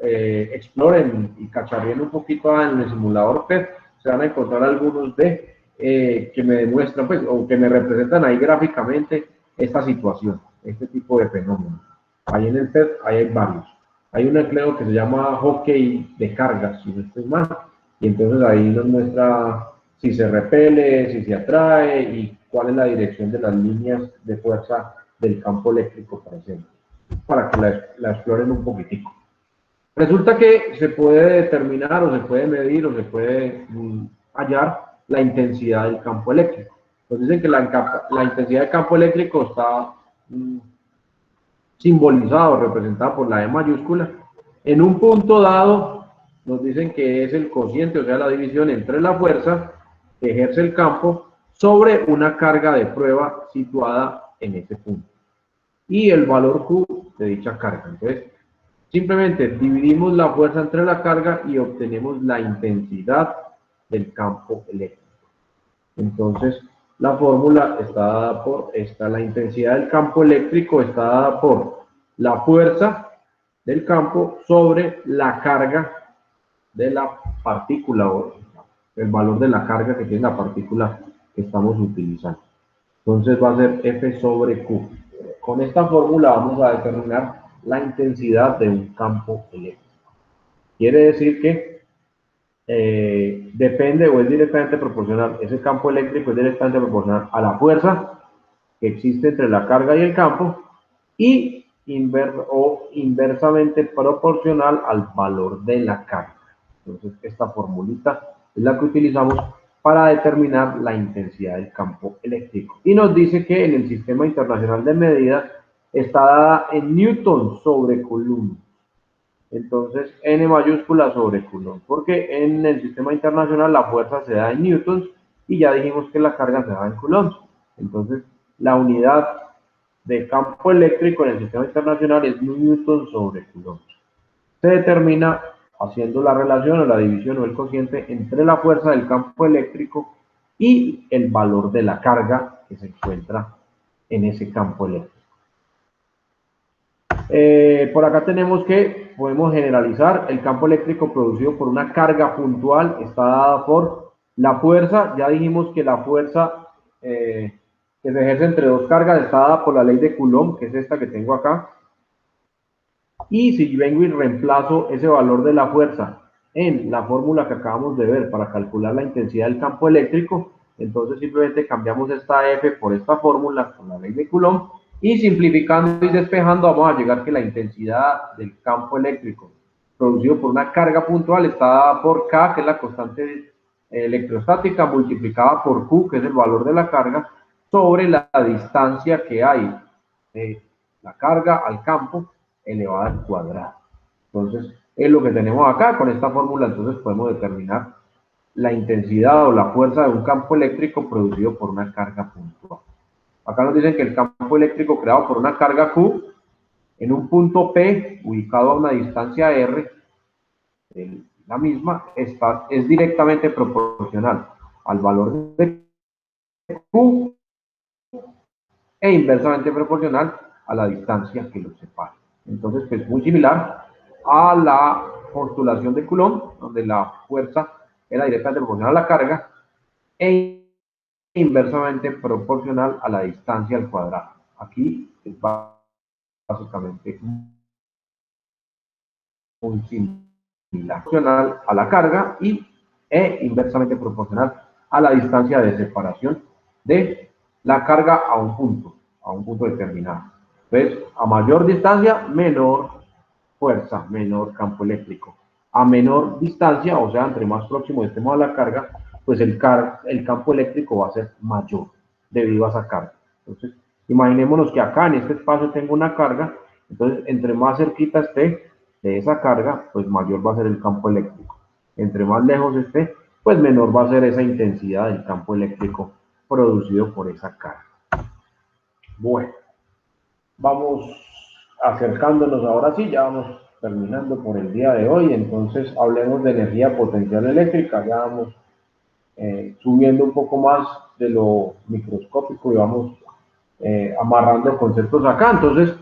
exploren y cacharreen un poquito en el simulador PET. Se van a encontrar algunos que me demuestran, pues, o que me representan ahí gráficamente esta situación, este tipo de fenómenos. Ahí en el PET, ahí hay varios. Hay un empleo que se llama hockey de cargas, si no estoy mal, y entonces ahí nos muestra si se repele, si se atrae y cuál es la dirección de las líneas de fuerza del campo eléctrico presente, para que la exploren un poquitico. Resulta que se puede determinar o se puede medir o se puede hallar la intensidad del campo eléctrico. Entonces dicen que la intensidad del campo eléctrico está simbolizado, representada por la E mayúscula. En un punto dado, nos dicen que es el cociente, o sea, la división entre la fuerza que ejerce el campo sobre una carga de prueba situada en ese punto. Y el valor Q de dicha carga. Entonces, simplemente dividimos la fuerza entre la carga y obtenemos la intensidad del campo eléctrico. Entonces, la fórmula está dada por la intensidad del campo eléctrico está dada por la fuerza del campo sobre la carga de la partícula o el valor de la carga que tiene la partícula que estamos utilizando. Entonces va a ser F sobre Q. Con esta fórmula vamos a determinar la intensidad de un campo eléctrico. Quiere decir que depende o es directamente proporcional, ese campo eléctrico es directamente proporcional a la fuerza que existe entre la carga y el campo y inversamente proporcional al valor de la carga. Entonces esta formulita es la que utilizamos para determinar la intensidad del campo eléctrico. Y nos dice que en el Sistema Internacional de Medidas está dada en newton sobre coulomb. Entonces, N mayúscula sobre coulomb, porque en el sistema internacional la fuerza se da en newtons y ya dijimos que la carga se da en coulombs. Entonces, la unidad de campo eléctrico en el sistema internacional es newton sobre coulomb. Se determina haciendo la relación o la división o el cociente entre la fuerza del campo eléctrico y el valor de la carga que se encuentra en ese campo eléctrico. Por acá tenemos que podemos generalizar el campo eléctrico producido por una carga puntual, está dada por la fuerza. Ya dijimos que la fuerza que se ejerce entre dos cargas está dada por la ley de Coulomb, que es esta que tengo acá. Y si vengo y reemplazo ese valor de la fuerza en la fórmula que acabamos de ver para calcular la intensidad del campo eléctrico, entonces simplemente cambiamos esta F por esta fórmula con la ley de Coulomb. Y simplificando y despejando vamos a llegar que la intensidad del campo eléctrico producido por una carga puntual está dada por K, que es la constante electrostática, multiplicada por Q, que es el valor de la carga, sobre la distancia que hay de la carga al campo elevada al cuadrado. Entonces, es lo que tenemos acá. Con esta fórmula entonces podemos determinar la intensidad o la fuerza de un campo eléctrico producido por una carga puntual. Acá nos dicen que el campo eléctrico creado por una carga Q en un punto P, ubicado a una distancia R, la misma, es directamente proporcional al valor de Q e inversamente proporcional a la distancia que los separa. Entonces, pues muy similar a la postulación de Coulomb, donde la fuerza era directamente proporcional a la carga e inversamente proporcional a la distancia al cuadrado. Aquí es básicamente muy similar, proporcional a la carga e inversamente proporcional a la distancia de separación de la carga a un punto determinado. Entonces, a mayor distancia, menor fuerza, menor campo eléctrico. A menor distancia, o sea, entre más próximo estemos a la carga, pues el campo eléctrico va a ser mayor debido a esa carga. Entonces, imaginémonos que acá en este espacio tengo una carga, entonces entre más cerquita esté de esa carga, pues mayor va a ser el campo eléctrico. Entre más lejos esté, pues menor va a ser esa intensidad del campo eléctrico producido por esa carga. Bueno, vamos acercándonos ahora sí, ya vamos terminando por el día de hoy, entonces hablemos de energía potencial eléctrica, ya vamos subiendo un poco más de lo microscópico y vamos amarrando conceptos acá. Entonces,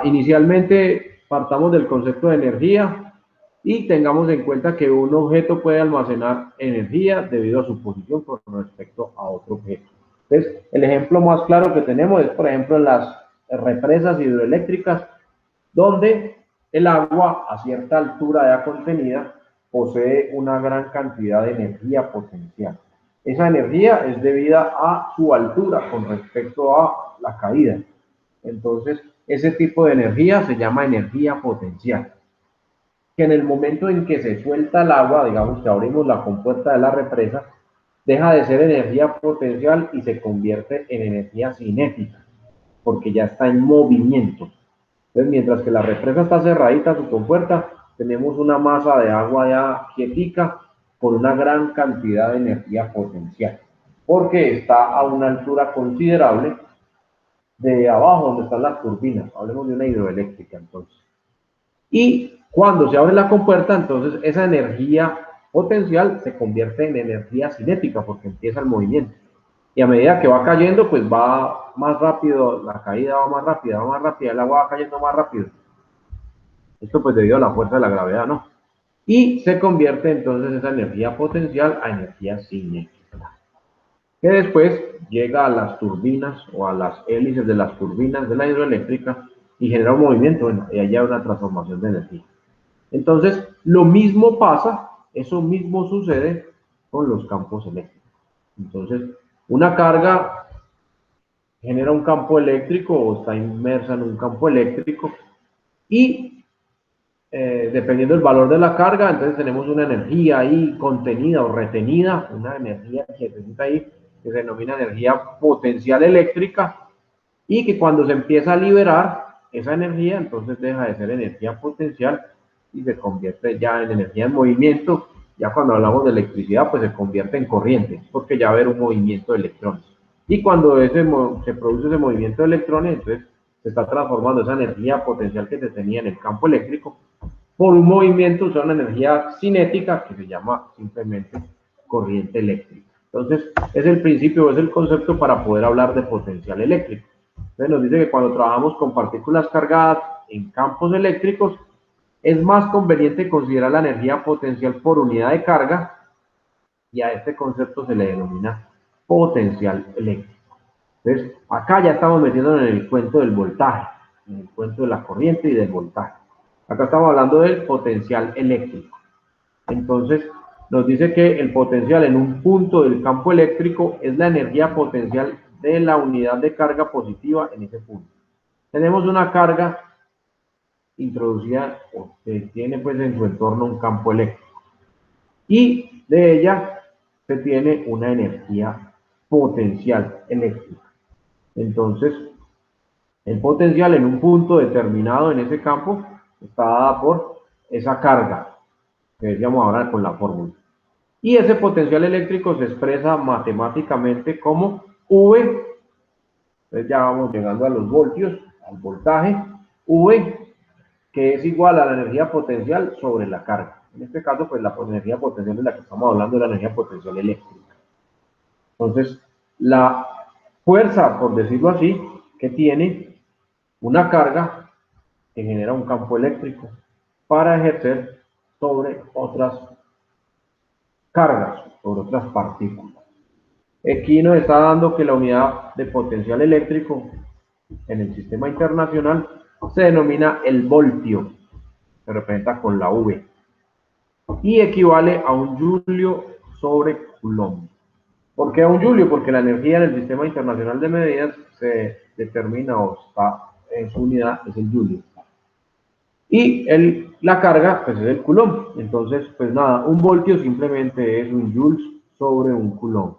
inicialmente partamos del concepto de energía y tengamos en cuenta que un objeto puede almacenar energía debido a su posición con respecto a otro objeto. Entonces, el ejemplo más claro que tenemos es, por ejemplo, en las represas hidroeléctricas, donde el agua a cierta altura ya contenida posee una gran cantidad de energía potencial. Esa energía es debida a su altura con respecto a la caída. Entonces, ese tipo de energía se llama energía potencial. Que en el momento en que se suelta el agua, digamos que abrimos la compuerta de la represa, deja de ser energía potencial y se convierte en energía cinética, porque ya está en movimiento. Entonces, mientras que la represa está cerradita, su compuerta, tenemos una masa de agua ya quietica con una gran cantidad de energía potencial, porque está a una altura considerable de abajo donde están las turbinas. Hablemos de una hidroeléctrica entonces. Y cuando se abre la compuerta, entonces esa energía potencial se convierte en energía cinética porque empieza el movimiento. Y a medida que va cayendo, pues va más rápido, la caída va más rápida, el agua va cayendo más rápido. Esto pues debido a la fuerza de la gravedad, ¿no? Y se convierte entonces esa energía potencial a energía cinética, que después llega a las turbinas o a las hélices de las turbinas de la hidroeléctrica y genera un movimiento, bueno, y allá hay una transformación de energía. Entonces, lo mismo pasa, eso mismo sucede con los campos eléctricos. Entonces, una carga genera un campo eléctrico o está inmersa en un campo eléctrico y dependiendo del valor de la carga, entonces tenemos una energía ahí contenida o retenida, una energía que se ahí, que se denomina energía potencial eléctrica, y que cuando se empieza a liberar esa energía, entonces deja de ser energía potencial y se convierte ya en energía en movimiento. Ya cuando hablamos de electricidad, pues se convierte en corriente, porque ya va a haber un movimiento de electrones. Y cuando se produce ese movimiento de electrones, entonces se está transformando esa energía potencial que se tenía en el campo eléctrico por un movimiento, una energía cinética que se llama simplemente corriente eléctrica. Entonces, es el principio, es el concepto para poder hablar de potencial eléctrico. Entonces, nos dice que cuando trabajamos con partículas cargadas en campos eléctricos, es más conveniente considerar la energía potencial por unidad de carga y a este concepto se le denomina potencial eléctrico. Entonces, acá ya estamos metiéndonos en el cuento del voltaje, en el cuento de la corriente y del voltaje. Acá estamos hablando del potencial eléctrico. Entonces, nos dice que el potencial en un punto del campo eléctrico es la energía potencial de la unidad de carga positiva en ese punto. Tenemos una carga introducida o que tiene pues en su entorno un campo eléctrico y de ella se tiene una energía potencial eléctrica. Entonces, el potencial en un punto determinado en ese campo está dada por esa carga que decíamos ahora con la fórmula. Y ese potencial eléctrico se expresa matemáticamente como V. Entonces ya vamos llegando a los voltios, al voltaje. V, que es igual a la energía potencial sobre la carga. En este caso, pues la energía potencial de la que estamos hablando es la energía potencial eléctrica. Entonces, la fuerza, por decirlo así, que tiene una carga que genera un campo eléctrico para ejercer sobre otras cargas, sobre otras partículas. Aquí nos está dando que la unidad de potencial eléctrico en el sistema internacional se denomina el voltio, se representa con la V, y equivale a un julio sobre coulomb. ¿Por qué a un julio? Porque la energía en el sistema internacional de medidas se determina o está en su unidad, es el julio. Y la carga, pues es el coulomb. Entonces, pues nada, un voltio simplemente es un joules sobre un coulomb.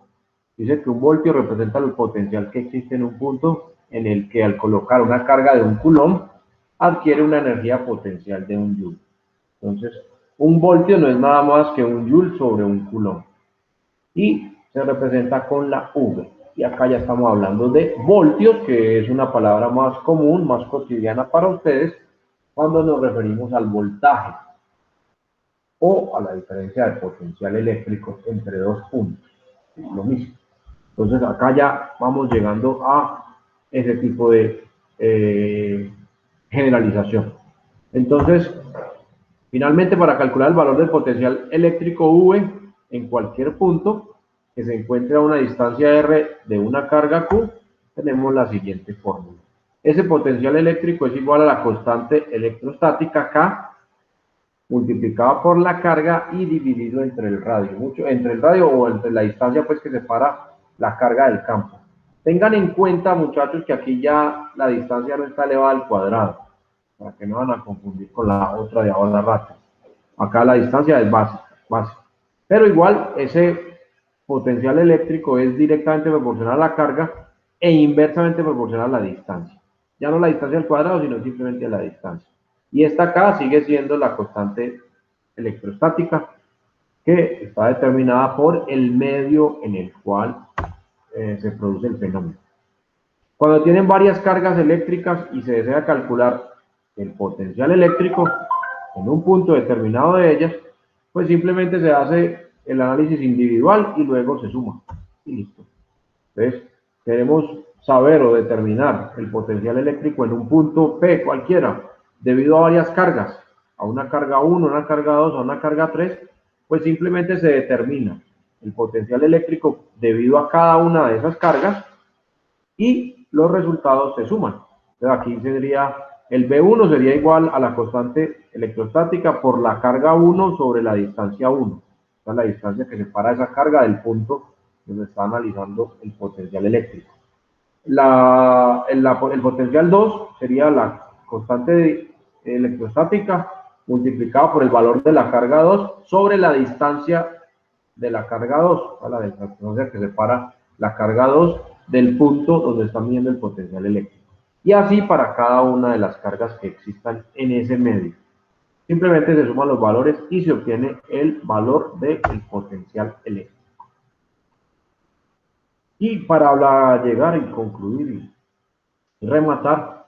Dice que un voltio representa el potencial que existe en un punto en el que al colocar una carga de un coulomb adquiere una energía potencial de un joule. Entonces, un voltio no es nada más que un joule sobre un coulomb. Y se representa con la V. Y acá ya estamos hablando de voltios, que es una palabra más común, más cotidiana para ustedes, cuando nos referimos al voltaje o a la diferencia de potencial eléctrico entre dos puntos. Es lo mismo. Entonces acá ya vamos llegando a ese tipo de generalización. Entonces, finalmente, para calcular el valor del potencial eléctrico V en cualquier punto que se encuentre a una distancia R de una carga Q, tenemos la siguiente fórmula. Ese potencial eléctrico es igual a la constante electrostática K multiplicada por la carga y dividido entre el radio. Entre el radio o entre la distancia pues que separa la carga del campo. Tengan en cuenta, muchachos, que aquí ya la distancia no está elevada al cuadrado, para que no van a confundir con la otra de ahora rato. Acá la distancia es básica. Pero igual ese potencial eléctrico es directamente proporcional a la carga e inversamente proporcional a la distancia. Ya no la distancia al cuadrado, sino simplemente a la distancia. Y esta acá sigue siendo la constante electrostática, que está determinada por el medio en el cual se produce el fenómeno. Cuando tienen varias cargas eléctricas y se desea calcular el potencial eléctrico en un punto determinado de ellas, pues simplemente se hace el análisis individual y luego se suma. Y listo. Entonces, queremos saber o determinar el potencial eléctrico en un punto P cualquiera, debido a varias cargas, a una carga 1, a una carga 2, a una carga 3, pues simplemente se determina el potencial eléctrico debido a cada una de esas cargas y los resultados se suman. Entonces aquí sería, el B1 sería igual a la constante electrostática por la carga 1 sobre la distancia 1. Esta es la distancia que separa esa carga del punto donde está analizando el potencial eléctrico. El potencial 2 sería la constante electrostática multiplicado por el valor de la carga 2 sobre la distancia de la carga 2, la distancia que separa la carga 2 del punto donde está midiendo el potencial eléctrico. Y así para cada una de las cargas que existan en ese medio. Simplemente se suman los valores y se obtiene el valor del potencial eléctrico. Y para llegar y concluir y rematar,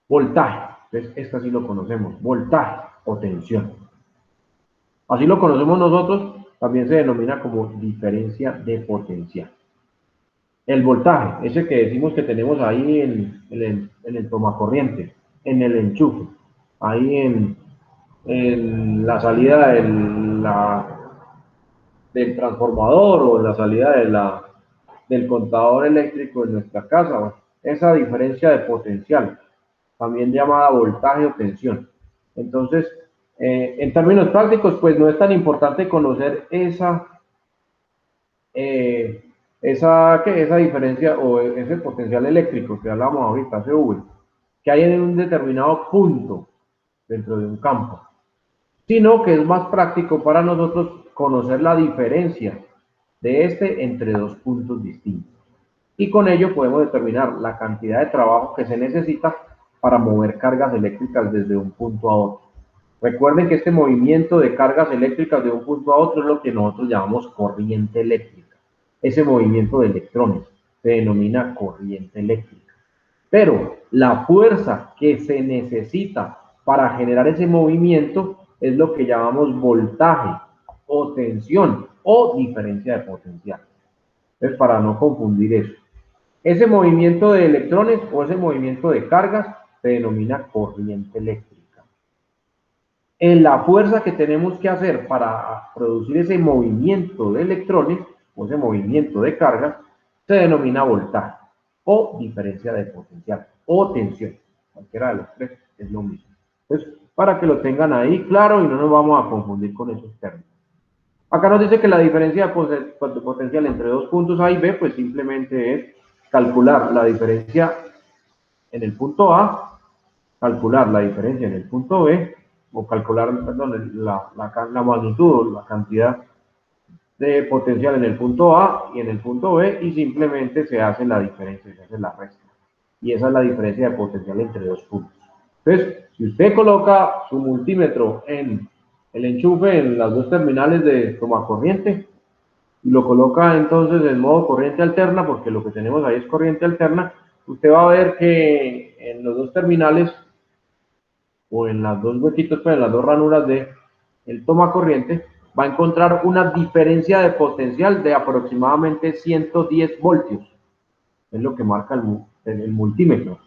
voltaje. Entonces, esta sí lo conocemos, voltaje o tensión. Así lo conocemos nosotros, también se denomina como diferencia de potencial. El voltaje, ese que decimos que tenemos ahí en el tomacorriente, en el enchufe, ahí en la salida del transformador o en la salida del contador eléctrico en nuestra casa, esa diferencia de potencial, también llamada voltaje o tensión. Entonces, en términos prácticos, pues no es tan importante conocer esa diferencia o ese potencial eléctrico que hablábamos ahorita, CV, que hay en un determinado punto dentro de un campo, sino que es más práctico para nosotros conocer la diferencia de este entre dos puntos distintos. Y con ello podemos determinar la cantidad de trabajo que se necesita para mover cargas eléctricas desde un punto a otro. Recuerden que este movimiento de cargas eléctricas de un punto a otro es lo que nosotros llamamos corriente eléctrica. Ese movimiento de electrones se denomina corriente eléctrica. Pero la fuerza que se necesita para generar ese movimiento es lo que llamamos voltaje o tensión o diferencia de potencial. Entonces, para no confundir eso. Ese movimiento de electrones o ese movimiento de cargas se denomina corriente eléctrica. En la fuerza que tenemos que hacer para producir ese movimiento de electrones o ese movimiento de cargas se denomina voltaje o diferencia de potencial o tensión. Cualquiera de los tres es lo mismo. Entonces, para que lo tengan ahí claro y no nos vamos a confundir con esos términos. Acá nos dice que la diferencia de potencial entre dos puntos A y B, pues simplemente es calcular la diferencia en el punto A, calcular la diferencia en el punto B, o calcular, perdón, la magnitud o la cantidad de potencial en el punto A y en el punto B, y simplemente se hace la diferencia, se hace la resta. Y esa es la diferencia de potencial entre dos puntos. Entonces, si usted coloca su multímetro en el enchufe en las dos terminales de tomacorriente y lo coloca entonces en modo corriente alterna, porque lo que tenemos ahí es corriente alterna, usted va a ver que en los dos terminales o en las dos huequitos, pues en las dos ranuras del tomacorriente, va a encontrar una diferencia de potencial de aproximadamente 110 voltios. Es lo que marca el multímetro.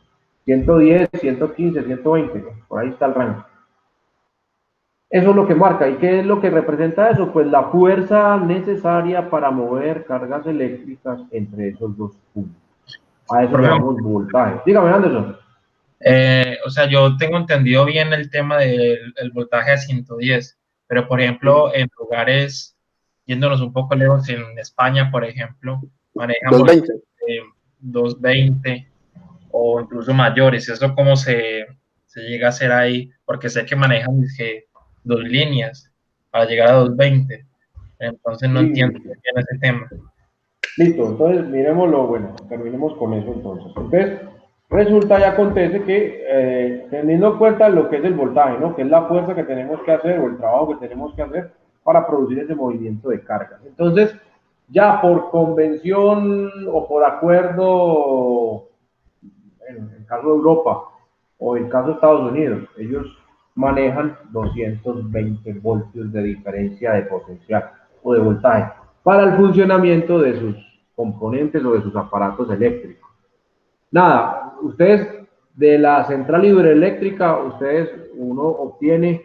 110, 115, 120, por ahí está el rango. Eso es lo que marca. ¿Y qué es lo que representa eso? Pues la fuerza necesaria para mover cargas eléctricas entre esos dos puntos. A eso le llamamos voltaje. Dígame, Anderson. O sea, yo tengo entendido bien el tema del voltaje a 110, pero por ejemplo, en lugares, yéndonos un poco lejos, en España, por ejemplo, manejan 220 o incluso mayores. ¿Eso cómo se llega a hacer ahí? Porque sé que manejan dos líneas para llegar a 220. Entonces no Sí. entiendo muy bien ese tema. Listo, entonces miremoslo, bueno, terminemos con eso entonces. Entonces, resulta y acontece que teniendo en cuenta lo que es el voltaje, ¿no? Que es la fuerza que tenemos que hacer o el trabajo que tenemos que hacer para producir ese movimiento de carga. Entonces, ya por convención o por acuerdo, en el caso de Europa o en el caso de Estados Unidos, ellos manejan 220 voltios de diferencia de potencial o de voltaje para el funcionamiento de sus componentes o de sus aparatos eléctricos. Nada, ustedes de la central hidroeléctrica, uno obtiene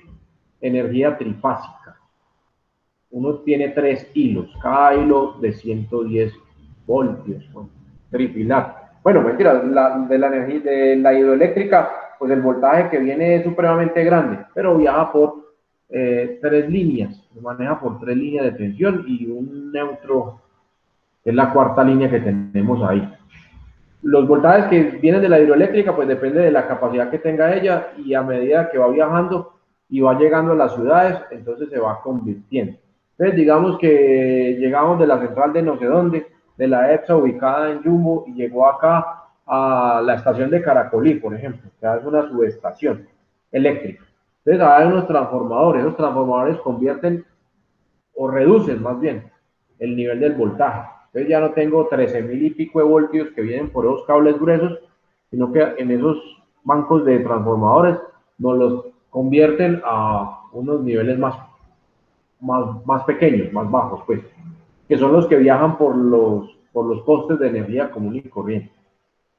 energía trifásica. Uno tiene 3 hilos, cada hilo de 110 voltios, ¿no? Trifilar. Bueno, mentira, de la energía de la hidroeléctrica, pues el voltaje que viene es supremamente grande, pero viaja por 3 líneas, se maneja por 3 líneas de tensión y un neutro, que es la cuarta línea que tenemos ahí. Los voltajes que vienen de la hidroeléctrica, pues depende de la capacidad que tenga ella y a medida que va viajando y va llegando a las ciudades, entonces se va convirtiendo. Entonces, digamos que llegamos de la central de no sé dónde, de la EPSA ubicada en Yumbo y llegó acá a la estación de Caracolí, por ejemplo, que es una subestación eléctrica. Entonces, hay unos transformadores, esos transformadores convierten o reducen más bien el nivel del voltaje. Entonces ya no tengo 13,000 y pico de voltios que vienen por esos cables gruesos, sino que en esos bancos de transformadores nos los convierten a unos niveles más pequeños, más bajos, pues, que son los que viajan por los postes de energía común y corriente.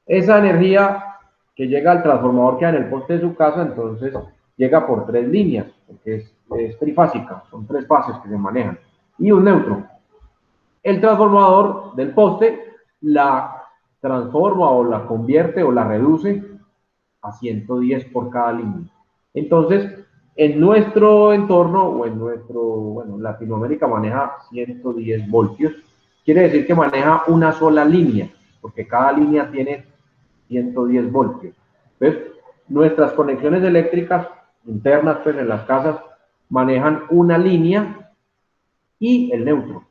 Esa energía que llega al transformador que hay en el poste de su casa, entonces llega por 3 líneas, porque es trifásica, son 3 fases que se manejan, y un neutro. El transformador del poste la transforma o la convierte o la reduce a 110 por cada línea. Entonces, en nuestro entorno o bueno, Latinoamérica maneja 110 voltios, quiere decir que maneja una sola línea, porque cada línea tiene 110 voltios. Entonces, nuestras conexiones eléctricas internas, pues en las casas, manejan una línea y el neutro.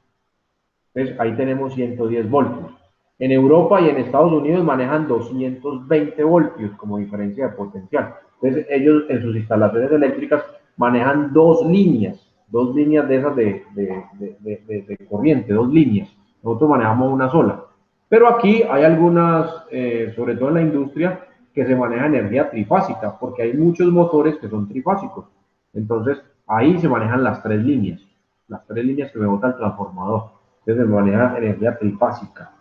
Entonces, ahí tenemos 110 voltios. En Europa y en Estados Unidos manejan 220 voltios como diferencia de potencial. Entonces, ellos en sus instalaciones eléctricas manejan 2 líneas de esas de corriente, 2 líneas. Nosotros manejamos una sola. Pero aquí hay algunas, sobre todo en la industria, que se maneja energía trifásica, porque hay muchos motores que son trifásicos. Entonces, ahí se manejan las 3 líneas que me bota el transformador. Entonces, me maneja energía trifásica.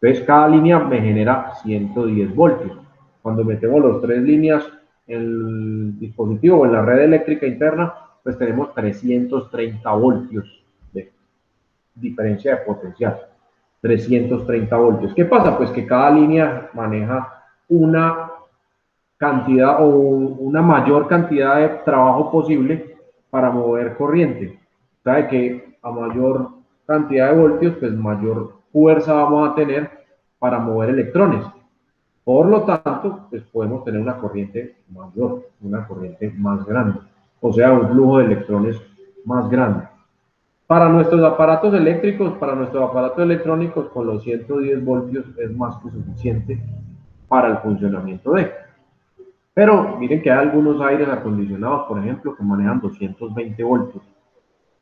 Entonces, cada línea me genera 110 voltios. Cuando metemos las 3 líneas en el dispositivo o en la red eléctrica interna, pues tenemos 330 voltios de diferencia de potencial. 330 voltios. ¿Qué pasa? Pues que cada línea maneja una cantidad o una mayor cantidad de trabajo posible para mover corriente. Sabe que a mayor cantidad de voltios, pues mayor fuerza vamos a tener para mover electrones. Por lo tanto, pues podemos tener una corriente mayor, una corriente más grande, o sea, un flujo de electrones más grande. Para nuestros aparatos eléctricos, para nuestros aparatos electrónicos, con los 110 voltios es más que suficiente para el funcionamiento de. Pero miren que hay algunos aires acondicionados, por ejemplo, que manejan 220 voltios,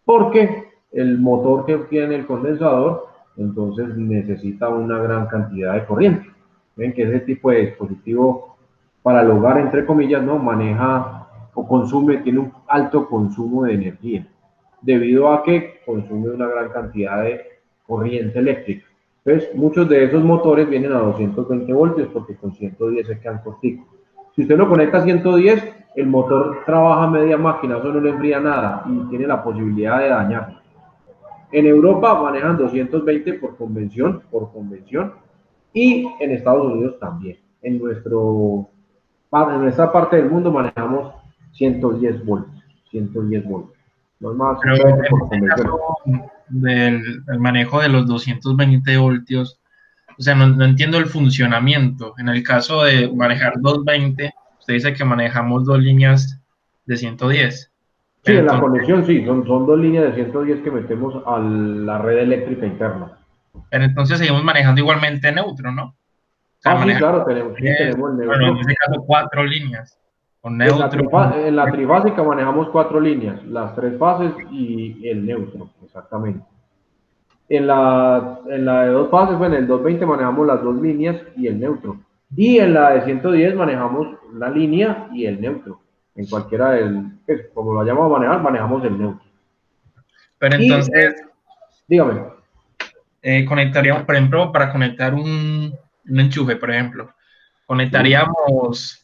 porque el motor que tiene el condensador, entonces necesita una gran cantidad de corriente. Ven que ese tipo de dispositivo para el hogar, entre comillas, no maneja o consume, tiene un alto consumo de energía, debido a que consume una gran cantidad de corriente eléctrica. Entonces, muchos de esos motores vienen a 220 voltios porque con 110 se quedan corticos. Si usted lo conecta a 110, el motor trabaja media máquina, eso no le enfría nada y tiene la posibilidad de dañarlo. En Europa manejan 220 por convención, y en Estados Unidos también. En nuestra parte del mundo manejamos 110 voltios, 110 voltios. No es más, Pero simplemente en por este convención. caso del manejo de los 220 voltios, o sea, no entiendo el funcionamiento. En el caso de manejar 220, usted dice que manejamos 2 líneas de 110. Sí, en la Entonces, conexión sí, son dos líneas de 110 que metemos a la red eléctrica interna. pero entonces seguimos manejando igualmente neutro, ¿no? O sea, Sí, manejamos claro, tenemos el bueno, en neutro. este caso, 4 líneas. Con En la, neutro. en la trifásica manejamos 4 líneas, las 3 fases y el neutro, exactamente. En la de 2 fases, bueno, en el 220 manejamos las 2 líneas y el neutro. Y en la de 110 manejamos la línea y el neutro. En cualquiera pues, como lo vayamos a manejar, manejamos el neutro. Pero Y, entonces, dígame. conectaríamos, por ejemplo, para conectar un enchufe, por ejemplo, Sí. conectaríamos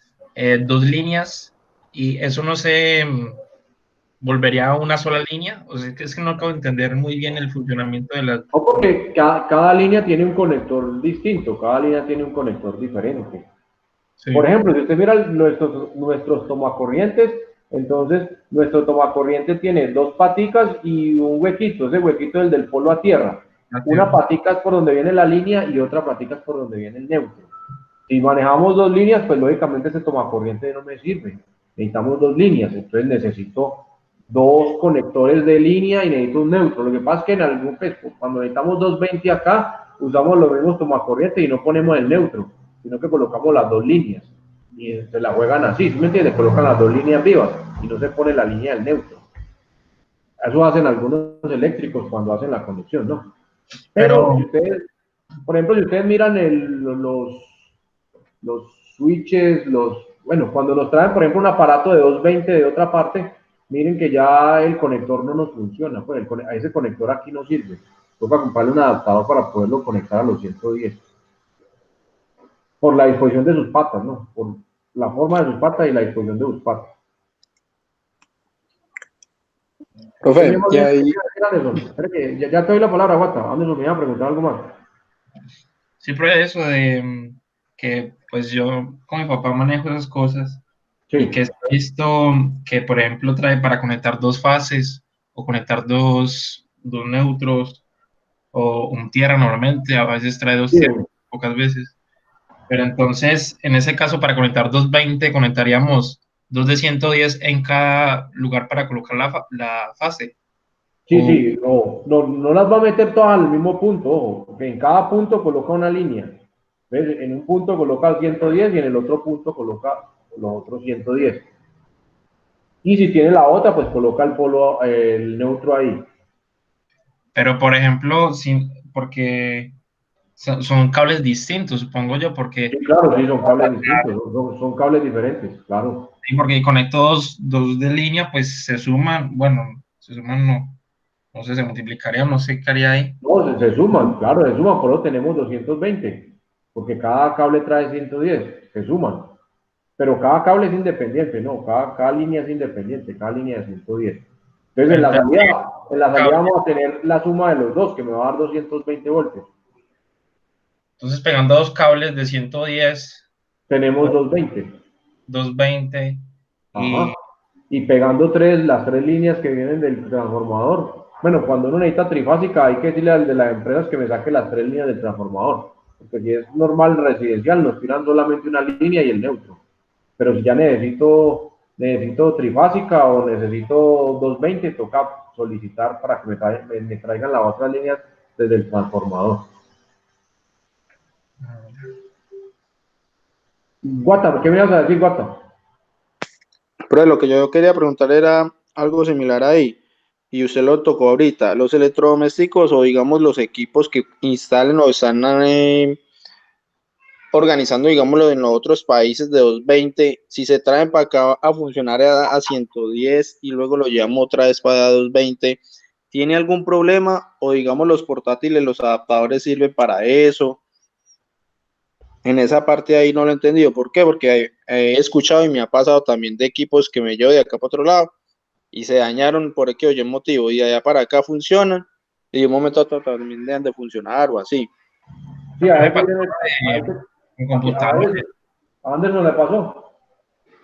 2 líneas y eso no se volvería a una sola línea. O sea, es que no acabo de entender muy bien el funcionamiento de las. No, porque cada línea tiene un conector distinto, cada línea tiene un conector diferente. Por Sí, ejemplo, si usted mira nuestros tomacorrientes, entonces nuestro tomacorriente tiene 2 paticas y un huequito, ese huequito es el del polo a tierra. la Una tierra. patica es por donde viene la línea y otra patica es por donde viene el neutro. Si manejamos 2 líneas, pues lógicamente ese tomacorriente no me sirve. Necesitamos 2 líneas, entonces necesito 2 conectores de línea y necesito un neutro. Lo que pasa es que en algún pesco, cuando necesitamos 220 acá, usamos los mismos tomacorrientes y no ponemos el neutro, sino que colocamos las 2 líneas. Y se la juegan así, ¿sí me entiendes? Colocan las 2 líneas vivas y no se pone la línea del neutro. Eso hacen algunos eléctricos cuando hacen la conducción, ¿no? Pero si Pero, ustedes, por ejemplo, si ustedes miran los switches, bueno, cuando nos traen, por ejemplo, un aparato de 220 de otra parte, miren que ya el conector no nos funciona, pues a ese conector aquí no sirve. Toca comprarle un adaptador para poderlo conectar a los 110. Por la disposición de sus patas, ¿no? Por la forma de sus patas y la disposición de sus patas. Profe, y ahí, Ya te doy la palabra, Guata. Anderson, me iba a preguntar algo más. sí, pero eso de que pues yo con mi papá manejo esas cosas y que he Sí, visto que, por ejemplo, trae para conectar 2 fases o conectar dos neutros o un tierra normalmente, a veces trae dos sí, tierras, pocas veces. Pero entonces, en ese caso, para conectar 220 conectaríamos 2 de 110 en cada lugar para colocar la fase. sí, O, sí, no las va a meter todas al mismo punto, ojo, que en cada punto coloca una línea. ¿Ves? En un punto coloca el 110 y en el otro punto coloca los otros 110. Y si tiene la otra, pues coloca el neutro ahí. pero, por ejemplo, porque son cables distintos, supongo yo, Sí, claro, sí, son cables distintos, son cables diferentes, claro. porque conecto dos de línea, pues se suman, bueno, se suman no sé, se multiplicaría, no sé qué haría ahí. No, se suman, claro, se suman, por eso tenemos 220, porque cada cable trae 110, se suman. Pero cada cable es independiente, ¿no? Cada línea es independiente, cada línea de 110. Entonces, en la Entonces, salida, en la salida cable- vamos a tener la suma de los dos, que me va a dar 220 voltios. entonces pegando 2 cables de 110 Tenemos o 220. 220 y Ajá. Y pegando las 3 líneas que vienen del transformador. Bueno, cuando uno necesita trifásica, hay que decirle al de las empresas que me saque las 3 líneas del transformador. Porque si es normal residencial, nos tiran solamente una línea y el neutro. Pero si ya necesito trifásica o necesito 220, toca solicitar para que me traigan las otras líneas desde el transformador. Guata, ¿qué me ibas a decir, Guata? pero lo que yo quería preguntar era algo similar ahí, y usted lo tocó ahorita, los electrodomésticos o digamos los equipos que instalen o están organizando, digámoslo, en los otros países de 220, si se traen para acá a funcionar a 110 y luego lo llevamos otra vez para 220, ¿tiene algún problema? O digamos los portátiles, los adaptadores sirven para eso. En esa parte ahí no lo he entendido. ¿Por qué? Porque he escuchado y me ha pasado también de equipos que me llevo de acá para otro lado y se dañaron por qué oye motivo y de allá para acá funcionan y de un momento a otro también dejan de funcionar o así. Sí, a mí a me veces, pasó a veces, con a computadores. veces, ¿a Anderson le pasó?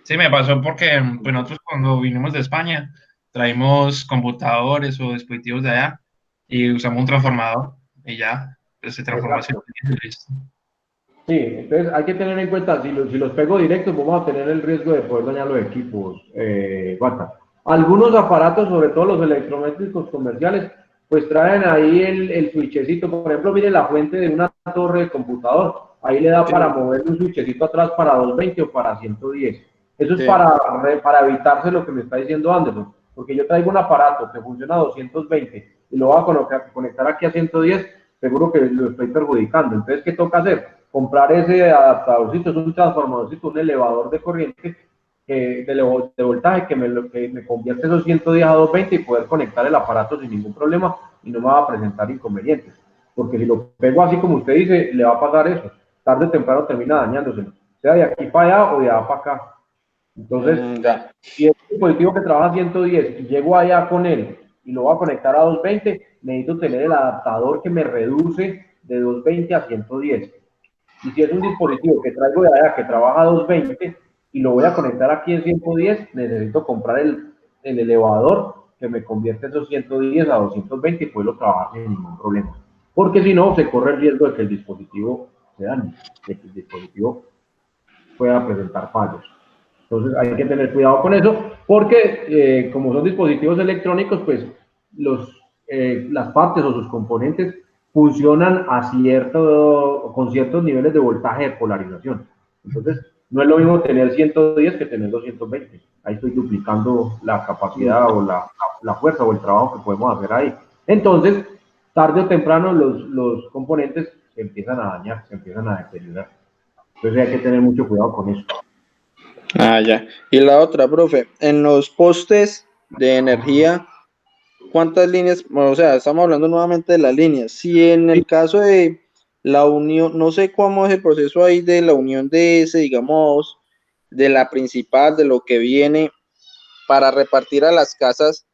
Sí, me pasó porque pues nosotros cuando vinimos de España traímos computadores o dispositivos de allá y usamos un transformador y ya, pues se transformó así. Exacto. Sí, entonces hay que tener en cuenta, si los pego directos, vamos a tener el riesgo de poder dañar los equipos, Guata. Algunos aparatos, sobre todo los electrométricos comerciales, pues traen ahí el switchecito. Por ejemplo, mire la fuente de una torre de computador. Ahí le da para mover un switchecito atrás para 220 o para 110. Eso es para evitarse lo que me está diciendo Anderson. Porque yo traigo un aparato que funciona a 220 y lo voy a conectar aquí a 110, seguro que lo estoy perjudicando. Entonces, ¿qué toca hacer? Comprar ese adaptadorcito, es un transformadorcito, un elevador de corriente de voltaje que me convierte esos 110 a 220 y poder conectar el aparato sin ningún problema y no me va a presentar inconvenientes. Porque si lo pego así como usted dice, le va a pasar eso. Tarde o temprano termina dañándose, sea de aquí para allá o de allá para acá. Entonces, si es un dispositivo que trabaja 110 y llego allá con él y lo voy a conectar a 220, necesito tener el adaptador que me reduce de 220 a 110. Y si es un dispositivo que traigo de allá que trabaja a 220 y lo voy a conectar aquí en 110, necesito comprar el elevador que me convierte esos 110 a 220 y poderlo trabajar sin ningún problema. Porque si no, se corre el riesgo de que el dispositivo se dañe, de que el dispositivo pueda presentar fallos. Entonces hay que tener cuidado con eso, porque como son dispositivos electrónicos, pues las partes o sus componentes funcionan con ciertos niveles de voltaje de polarización. Entonces, no es lo mismo tener 110 que tener 220. Ahí estoy duplicando la capacidad o la fuerza o el trabajo que podemos hacer ahí. Entonces, tarde o temprano los componentes se empiezan a dañar, se empiezan a deteriorar. Entonces hay que tener mucho cuidado con eso. Ah, ya. Y la otra, profe, en los postes de energía, ¿cuántas líneas? Bueno, o sea, estamos hablando nuevamente de las líneas. Si en el caso de la unión, no sé cómo es el proceso ahí de la unión de ese, digamos, de la principal, de lo que viene para repartir a las casas,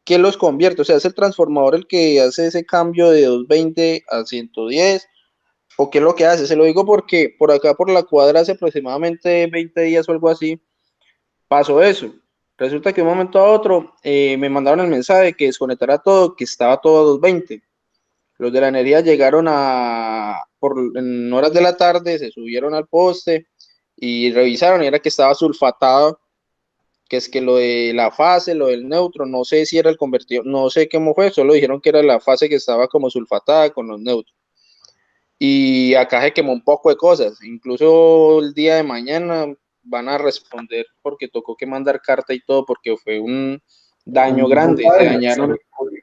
¿qué los convierte? O sea, ¿es el transformador el que hace ese cambio de 220 a 110? ¿O qué es lo que hace? Se lo digo porque por acá, por la cuadra, hace aproximadamente 20 días o algo así, pasó eso. Resulta que de un momento a otro me mandaron el mensaje de que desconectara todo, que estaba todo a 220. Los de la energía llegaron en horas de la tarde, se subieron al poste y revisaron y era que estaba sulfatado, que es que lo de la fase, lo del neutro, no sé si era el convertidor, no sé cómo fue, solo dijeron que era la fase que estaba como sulfatada con los neutros. Y acá se quemó un poco de cosas, incluso el día de mañana van a responder porque tocó que mandar carta y todo porque fue un daño grande, se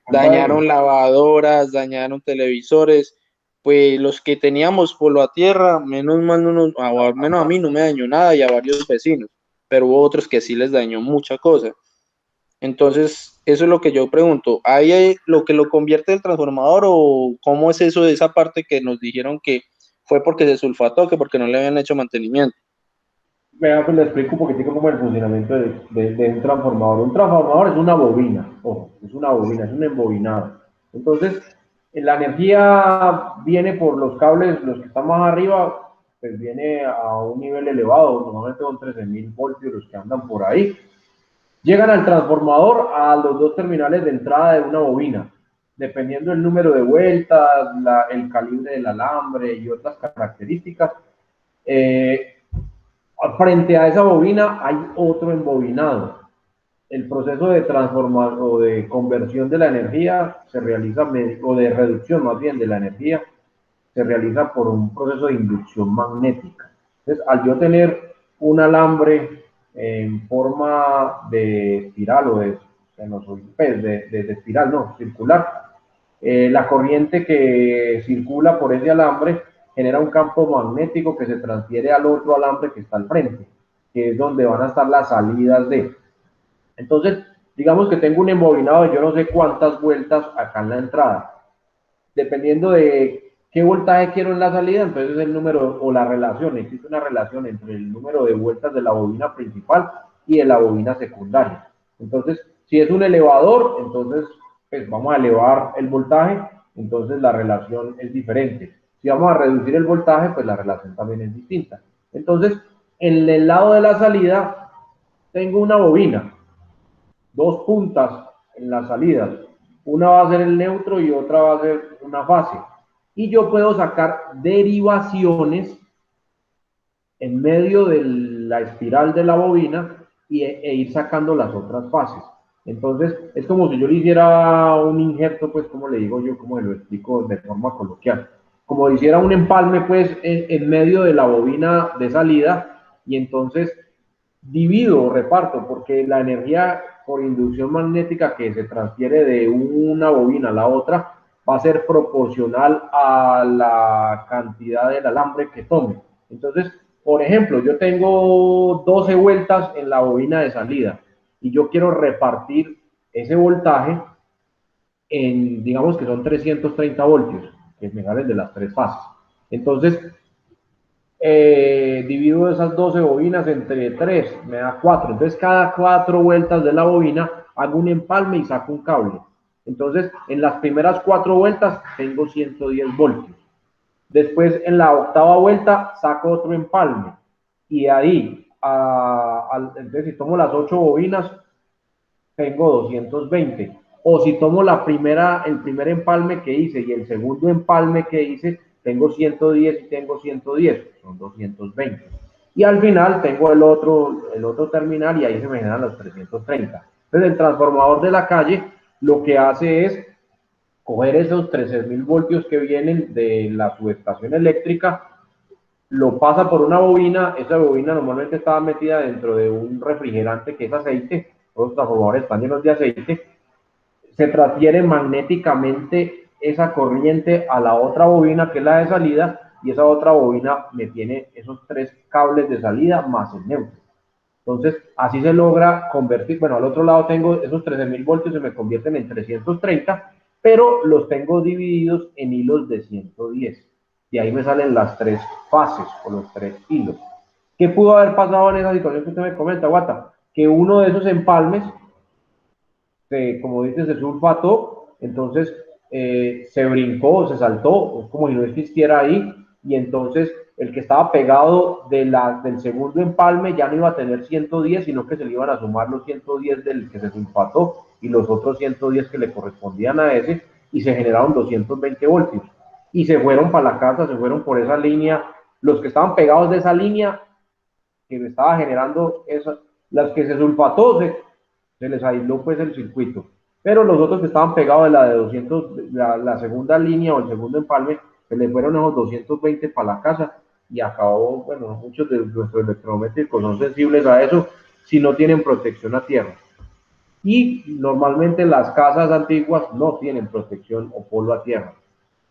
dañaron lavadoras, dañaron televisores, pues los que teníamos polo a tierra, menos mal al menos a mí no me dañó nada y a varios vecinos, pero hubo otros que sí les dañó mucha cosa. Entonces, eso es lo que yo pregunto. ¿Ahí hay lo que lo convierte el transformador o cómo es eso de esa parte que nos dijeron que fue porque se sulfató, que porque no le habían hecho mantenimiento? Vea, pues le explico un poquitico cómo es el funcionamiento de un transformador. Un transformador es una bobina, ojo, es una bobina, es un embobinado. Entonces, la energía viene por los cables, los que están más arriba, pues viene a un nivel elevado, normalmente son 13.000 voltios los que andan por ahí. Llegan al transformador a los dos terminales de entrada de una bobina, dependiendo del número de vueltas, el calibre del alambre y otras características. Frente a esa bobina hay otro embobinado. El proceso de transformación o de conversión de la energía se realiza, o de reducción más bien de la energía, se realiza por un proceso de inducción magnética. Entonces, al yo tener un alambre en forma de espiral o de espiral, no, circular, la corriente que circula por ese alambre genera un campo magnético que se transfiere al otro alambre que está al frente, que es donde van a estar las salidas de. Entonces, digamos que tengo un embobinado de yo no sé cuántas vueltas acá en la entrada. Dependiendo de qué voltaje quiero en la salida, entonces el número o la relación, existe una relación entre el número de vueltas de la bobina principal y de la bobina secundaria. Entonces, si es un elevador, entonces pues vamos a elevar el voltaje, entonces la relación es diferente. Si vamos a reducir el voltaje, pues la relación también es distinta. Entonces, en el lado de la salida, tengo una bobina, dos puntas en las salidas. Una va a ser el neutro y otra va a ser una fase. Y yo puedo sacar derivaciones en medio de la espiral de la bobina e ir sacando las otras fases. Entonces, es como si yo le hiciera un injerto, pues, como le digo yo, como lo explico de forma coloquial. Como hiciera un empalme, pues, en medio de la bobina de salida, y entonces divido o reparto, porque la energía por inducción magnética que se transfiere de una bobina a la otra va a ser proporcional a la cantidad del alambre que tome. Entonces, por ejemplo, yo tengo 12 vueltas en la bobina de salida y yo quiero repartir ese voltaje en, digamos que son 330 voltios, que me salen de las tres fases. Entonces, divido esas 12 bobinas entre 3, me da 4. Entonces, cada 4 vueltas de la bobina hago un empalme y saco un cable. Entonces, en las primeras 4 vueltas tengo 110 voltios. Después, en la octava vuelta, saco otro empalme. Y ahí, entonces, si tomo las 8 bobinas, tengo 220. O si tomo el primer empalme que hice y el segundo empalme que hice, tengo 110 y tengo 110, son 220. Y al final tengo el otro terminal y ahí se me generan los 330. Entonces el transformador de la calle lo que hace es coger esos 13.000 voltios que vienen de la subestación eléctrica, lo pasa por una bobina, esa bobina normalmente estaba metida dentro de un refrigerante que es aceite, todos los transformadores están llenos de aceite, se transfiere magnéticamente esa corriente a la otra bobina que es la de salida y esa otra bobina me tiene esos 3 cables de salida más el neutro. Entonces, así se logra convertir, bueno, al otro lado tengo esos 13.000 voltios, se me convierten en 330, pero los tengo divididos en hilos de 110. Y ahí me salen las 3 fases o los 3 hilos. ¿Qué pudo haber pasado en esa situación que usted me comenta, Guata? Que uno de esos empalmes como dices, se sulfató, entonces se brincó, se saltó, como si no existiera ahí, y entonces el que estaba pegado del segundo empalme ya no iba a tener 110, sino que se le iban a sumar los 110 del que se sulfató y los otros 110 que le correspondían a ese, y se generaron 220 voltios. Y se fueron para la casa, se fueron por esa línea, los que estaban pegados de esa línea que me estaba generando esa, las que se sulfató, se les aisló pues el circuito. Pero los otros que estaban pegados de la de 200, la segunda línea o el segundo empalme, se les fueron esos 220 para la casa y acabó, bueno, muchos de nuestros electrodomésticos son sensibles a eso si no tienen protección a tierra. Y normalmente las casas antiguas no tienen protección o polo a tierra.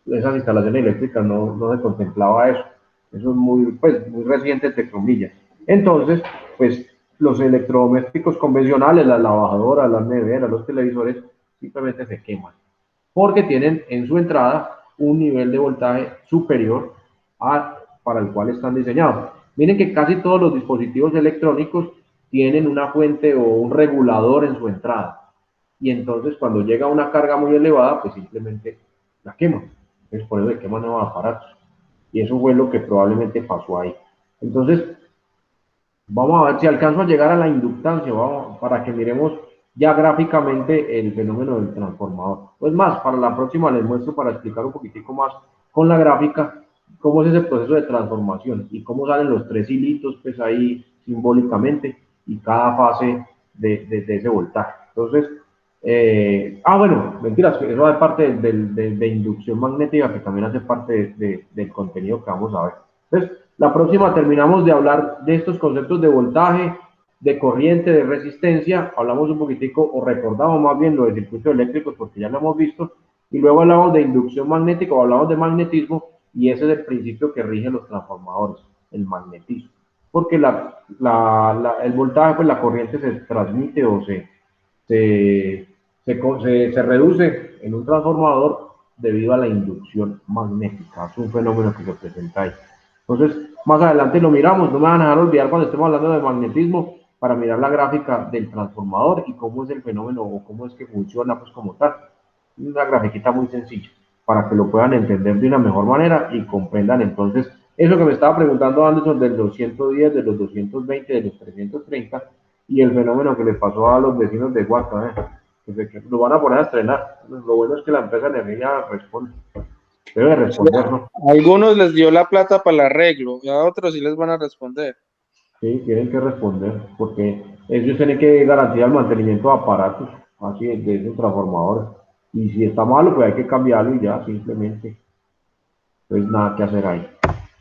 Esas instalaciones eléctricas no se contemplaba eso. Eso es muy reciente, entre comillas. Entonces, pues los electrodomésticos convencionales, las lavadoras, las neveras, los televisores, simplemente se queman. Porque tienen en su entrada un nivel de voltaje superior para el cual están diseñados. Miren que casi todos los dispositivos electrónicos tienen una fuente o un regulador en su entrada. Y entonces cuando llega una carga muy elevada, pues simplemente la queman. Entonces por eso se queman nuevos aparatos. Y eso fue lo que probablemente pasó ahí. Entonces, vamos a ver si alcanzo a llegar a la inductancia, para que miremos ya gráficamente el fenómeno del transformador. Pues más, para la próxima les muestro para explicar un poquitico más con la gráfica cómo es ese proceso de transformación y cómo salen los 3 hilitos pues ahí simbólicamente y cada fase de ese voltaje. Entonces, bueno, mentiras, eso hace parte de inducción magnética que también hace parte del contenido que vamos a ver. Entonces, la próxima terminamos de hablar de estos conceptos de voltaje, de corriente, de resistencia, hablamos un poquitico o recordamos más bien lo de circuitos eléctricos porque ya lo hemos visto, y luego hablamos de inducción magnética o hablamos de magnetismo y ese es el principio que rige los transformadores, el magnetismo. Porque el voltaje, pues la corriente se transmite o se reduce en un transformador debido a la inducción magnética. Es un fenómeno que se presenta ahí. Entonces, más adelante lo miramos, no me van a dejar olvidar cuando estemos hablando de magnetismo para mirar la gráfica del transformador y cómo es el fenómeno o cómo es que funciona pues como tal. Una grafiquita muy sencilla para que lo puedan entender de una mejor manera y comprendan entonces eso que me estaba preguntando Anderson del 210, de los 220, de los 330 y el fenómeno que le pasó a los vecinos de Guata, que lo van a poner a estrenar. Lo bueno es que la empresa de energía responde. Debe responder, ¿no? A algunos les dio la plata para el arreglo y a otros sí les van a responder. Sí, tienen que responder porque ellos tienen que garantizar el mantenimiento de aparatos. así de esos transformadores. Y si está malo, pues hay que cambiarlo y ya, simplemente. Pues nada que hacer ahí.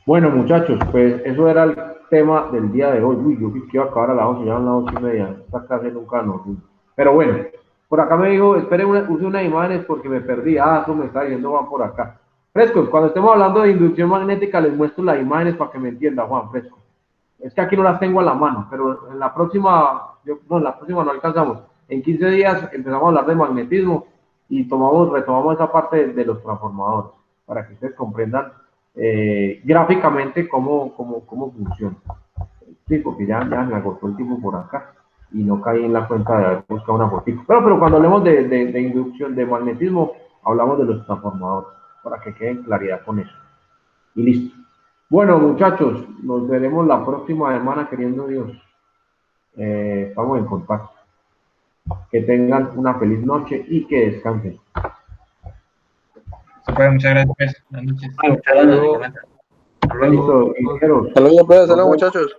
Bueno, muchachos, pues eso era el tema del día de hoy. Uy, yo que iba a acabar a las 11, ya a las 11:30. Esta clase nunca nos. Pero bueno, por acá me dijo, espere, use unas imágenes porque me perdí. Ah, eso me está diciendo Juan por acá. Frescos, cuando estemos hablando de inducción magnética, les muestro las imágenes para que me entienda, Juan, fresco. Es que aquí no las tengo a la mano, pero en la próxima, en la próxima no alcanzamos. En 15 días empezamos a hablar de magnetismo y retomamos esa parte de los transformadores para que ustedes comprendan gráficamente cómo funciona. Sí, porque ya me agotó el tiempo por acá y no caí en la cuenta de haber buscado una fotito. Pero cuando hablemos de inducción, de magnetismo, hablamos de los transformadores, para que quede en claridad con eso. Y listo. Bueno, muchachos, nos veremos la próxima semana, queriendo Dios. Estamos en contacto. Que tengan una feliz noche y que descansen. Super, muchas gracias. Pues. Buenas noches. Muchas gracias. Listo, ingenieros. Saludos, pues, saludos, muchachos.